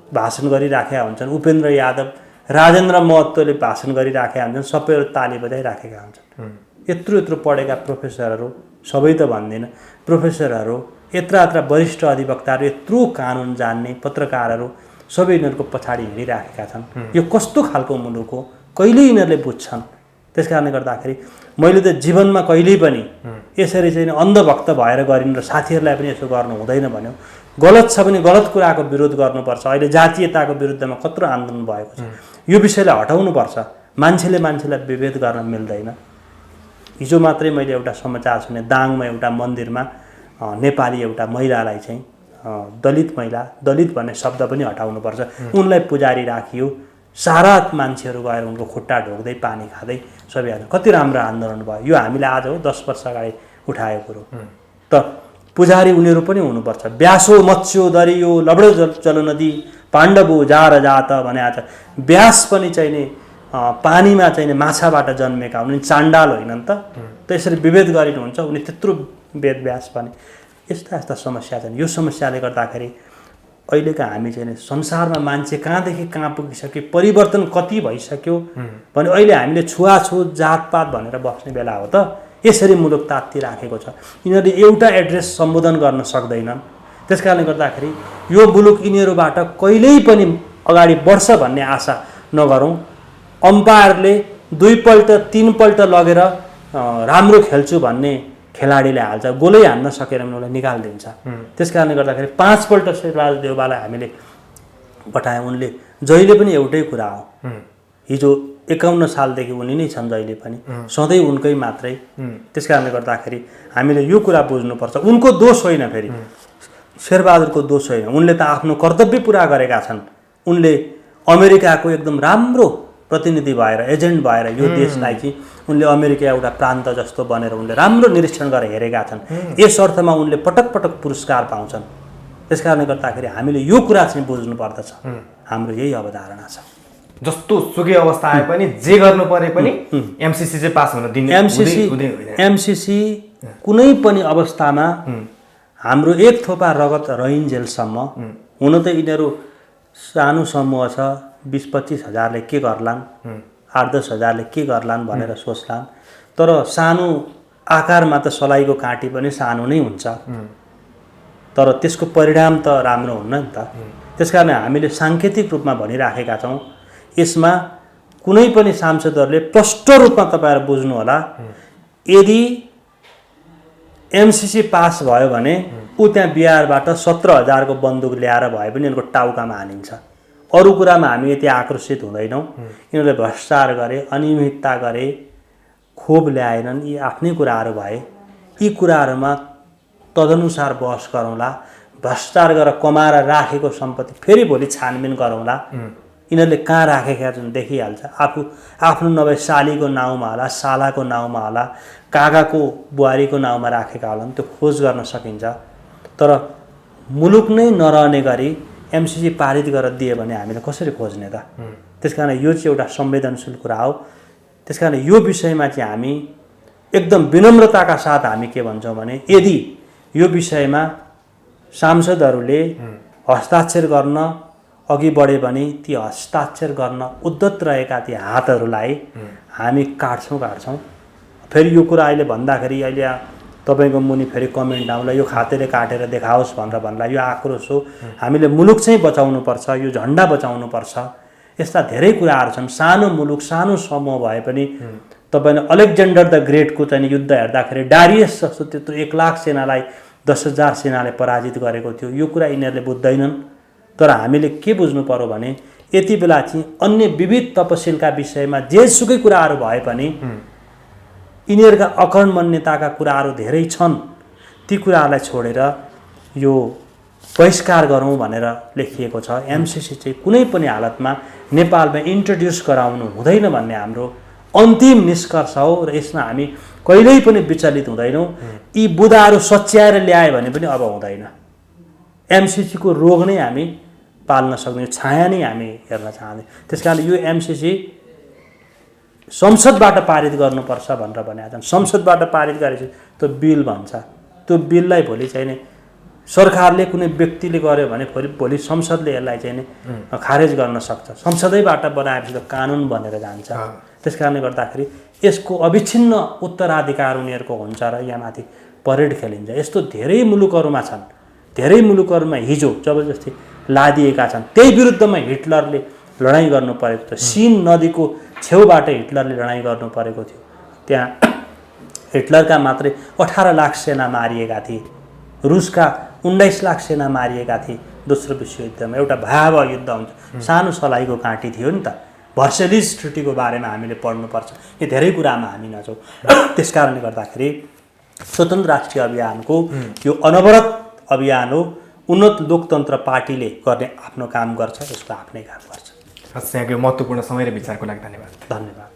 भाषण गरिराखेका हुन्छन्, उपेन्द्र यादव, राजेन्द्र महतोले भाषण गरिराखेका हुन्छन्, सबैहरू ताली बजाइराखेका हुन्छन्। यत्रो पढेका प्रोफेसरहरू, सबै त भन्दैन, प्रोफेसरहरू, यत्रा वरिष्ठ अधिवक्ताहरू, यत्रो कानुन जान्ने पत्रकारहरू सबै यिनीहरूको पछाडि हिँडिराखेका छन्। यो कस्तो खालको मुलुक हो, कहिले यिनीहरूले बुझ्छन्? त्यस कारणले गर्दाखेरि मैले त जीवनमा कहिल्यै पनि यसरी चाहिँ अन्धभक्त भएर गरिनु र साथीहरूलाई पनि यसो गर्नु हुँदैन भन्यो। गलत छ भने गलत कुराको विरोध गर्नुपर्छ। अहिले जातीयताको विरुद्धमा कत्रो आन्दोलन भएको छ, यो विषयलाई हटाउनुपर्छ। मान्छेलाई विभेद गर्न मिल्दैन। हिजो मात्रै मैले एउटा समाचार सुने, दाङमा एउटा मन्दिरमा नेपाली एउटा महिलालाई चाहिँ दलित महिला, दलित भन्ने शब्द पनि हटाउनुपर्छ, उनलाई पुजारी राखियो। सारा मान्छेहरू गएर उनको खुट्टा ढोक्दै पानी खाँदै सबै कति राम्रो आन्दोलन भयो। यो हामीले आज हो 10 वर्ष अगाडि उठाएको कुरो त। पुजारी उनीहरू पनि हुनुपर्छ। ब्यासो मत्स्यो दरियो लबडो चलो नदी पाण्डवो जार जात भने आज ब्यास पनि चाहिँ नि पानीमा चाहिँ माछाबाट जन्मेका उनी चाण्डाल होइनन् त। त्यसरी विभेद गरिनुहुन्छ, उनी त्यत्रो वेदव्यास पनि। यस्ता समस्या छन्। यो समस्याले गर्दाखेरि अहिलेका हामी चाहिँ संसारमा मान्छे कहाँदेखि कहाँ पुगिसक्यो, परिवर्तन कति भइसक्यो भने अहिले हामीले छुवाछुत जातपात भनेर बस्ने बेला हो त। यसरी मुलुक तात्तिराखेको छ। यिनीहरूले एउटा एड्रेस सम्बोधन गर्न सक्दैनन्। त्यस कारणले गर्दाखेरि यो मुलुक यिनीहरूबाट कहिल्यै पनि अगाडि बढ्छ भन्ने आशा नगरौँ। अम्पायरले 2 पल्ट लगेर राम्रो खेल्छु भन्ने खेलाडीले हाल्छ, गोलै हान्न सकेर पनि उसलाई निकालिदिन्छ। त्यस कारणले गर्दाखेरि 5 पल्ट शेरबहादुर देउवालाई हामीले पठायौँ। उनले जहिले पनि एउटै कुरा हो, हिजो 51 सालदेखि उनी नै छन्, जहिले पनि सधैँ उनकै मात्रै। त्यस कारणले गर्दाखेरि हामीले यो कुरा बुझ्नुपर्छ। उनको दोष होइन, फेरि शेरबहादुरको दोष होइन। उनले त आफ्नो कर्तव्य पुरा गरेका छन्। उनले अमेरिकाको एकदम राम्रो प्रतिनिधि भएर, एजेन्ट भएर यो देशलाई चाहिँ उनले अमेरिका एउटा प्रान्त जस्तो बनेर उनले राम्रो निरीक्षण गरेर हेरेका छन्। यस अर्थमा उनले पटक पुरस्कार पाउँछन्। त्यस कारणले गर्दाखेरि हामीले यो कुरा चाहिँ बुझ्नु पर्दछ। हाम्रो यही अवधारणा छ। जस्तो सुकै अवस्था आए पनि जे गर्नु परे पनि एमसिसी चाहिँ पास हुन दिने। एमसिसी कुनै पनि अवस्थामा हाम्रो एक थोपा रगत रहइन्जेलसम्म, हुन त यिनीहरू सानो समूह छ, 20-25 हजारले के गर्लान्, 8-10 हजारले के गर्लान् भनेर सोच्लान्। तर सानो आकारमा त सलाइको काँटी पनि सानो नै हुन्छ। तर त्यसको परिणाम त राम्रो हुन्न नि त। त्यसकारण हामीले साङ्केतिक रूपमा भनिराखेका छौँ, यसमा कुनै पनि सांसदहरूले प्रष्ट रूपमा तपाईँहरू बुझ्नु होला, यदि एमसिसी पास भयो भने ऊ त्यहाँ बिहारबाट 17,000 को बन्दुक ल्याएर भए पनि यिनको टाउकामा हानिन्छ। अरू कुरामा हामी यति आक्रोशित हुँदैनौँ। यिनीहरूले भ्रष्टाचार गरे, अनियमितता गरे, खोप ल्याएनन्, यी आफ्नै कुराहरू भए। यी कुराहरूमा तदनुसार बहस गरौँला। भ्रष्टाचार गरेर कमाएर राखेको सम्पत्ति फेरि भोलि छानबिन गरौँला। यिनीहरूले कहाँ राखेका छन् देखिहाल्छ। आफ्नो नभए सालीको नाउँमा होला, सालाको नाउँमा होला, काकाको बुहारीको नाउँमा राखेका होलान्, त्यो खोज गर्न सकिन्छ। तर मुलुक नै नरहने गरी एमसिसी पारित गरेर दिए भने हामीले कसरी खोज्ने त? त्यसकारण यो चाहिँ एउटा संवेदनशील कुरा हो। त्यसकारण यो विषयमा चाहिँ हामी एकदम विनम्रताका साथ हामी के भन्छौँ भने, यदि यो विषयमा सांसदहरूले हस्ताक्षर गर्न अघि बढे भने ती हस्ताक्षर गर्न उद्यत रहेका ती हातहरूलाई हामी काट्छौँ। फेरि यो कुरा अहिले भन्दाखेरि अहिले तपाईँको मुनि फेरि कमेन्ट आउँला, यो खातेले काटेर देखाओस् भनेर भन्ला। यो आक्रोश हो। हामीले मुलुक चाहिँ बचाउनुपर्छ, यो झन्डा बचाउनुपर्छ। यस्ता धेरै कुराहरू छन्। सानो मुलुक, सानो समूह भए पनि तपाईँले अलेक्जेन्डर द ग्रेटको चाहिँ युद्ध हेर्दाखेरि डारियस जस्तो त्यत्रो 1 लाख सेनालाई 10,000 सेनाले पराजित गरेको थियो। यो कुरा यिनीहरूले बुझ्दैनन्। तर हामीले के बुझ्नु पर्यो भने, यति बेला चाहिँ अन्य विविध तपसिलका विषयमा जेसुकै कुराहरू भए पनि यिनीहरूका अकर्मण्यताका कुराहरू धेरै छन्। ती कुराहरूलाई छोडेर यो बहिष्कार गरौँ भनेर लेखिएको छ। एमसिसी चाहिँ कुनै पनि हालतमा नेपालमा इन्ट्रोड्युस गराउनु हुँदैन भन्ने हाम्रो अन्तिम निष्कर्ष हो र यसमा हामी कहिल्यै पनि विचलित हुँदैनौँ। यी बुदाहरू सच्याएर ल्याए भने पनि अब हुँदैन। एमसिसीको रोग नै हामी पाल्न सक्ने छाया नै हामी हेर्न चाहँदै। त्यसकारण यो एमसिसी संसदबाट पारित गर्नुपर्छ भनेर भनेका छन्। संसदबाट पारित गरेपछि त्यो बिल भन्छ। त्यो बिललाई भोलि चाहिँ नि सरकारले कुनै व्यक्तिले गर्यो भने भोलि संसदले यसलाई चाहिँ नि खारेज गर्न सक्छ। संसदैबाट बनाएपछि त कानुन बनेर जान्छ। त्यसकारणले गर्दाखेरि यसको अविच्छिन्न उत्तराधिकार उनीहरूको हुन्छ र यहाँ माथि परेड खेलिन्छ। यस्तो धेरै मुलुकहरूमा छन्। धेरै मुलुकहरूमा हिजो जबरजस्ती लादिएका छन्। त्यही विरुद्धमा हिटलरले लडाइँ गर्नु परेको थियो। सिन नदीको छेउबाट हिटलरले लडाइँ गर्नु परेको थियो। त्यहाँ हिटलरका मात्रै 18 लाख सेना मारिएका थिए। रुसका 19 लाख सेना मारिएका थिए दोस्रो विश्वयुद्धमा। एउटा भयावह युद्ध हुन्छ। सानो सलाइको काँटी थियो नि त। भर्सेलिज ट्रिटीको बारेमा हामीले पढ्नुपर्छ। यो धेरै कुरामा हामी नजाउँ। त्यसकारणले गर्दाखेरि स्वतन्त्र राष्ट्रिय अभियानको यो अनवरत अभियान हो। उन्नत लोकतन्त्र पार्टीले गर्ने आफ्नो काम गर्छ, यसको आफ्नै काम गर्छ। हस्, यहाँको महत्त्वपूर्ण समय र विचारको लागि धन्यवाद। धन्यवाद।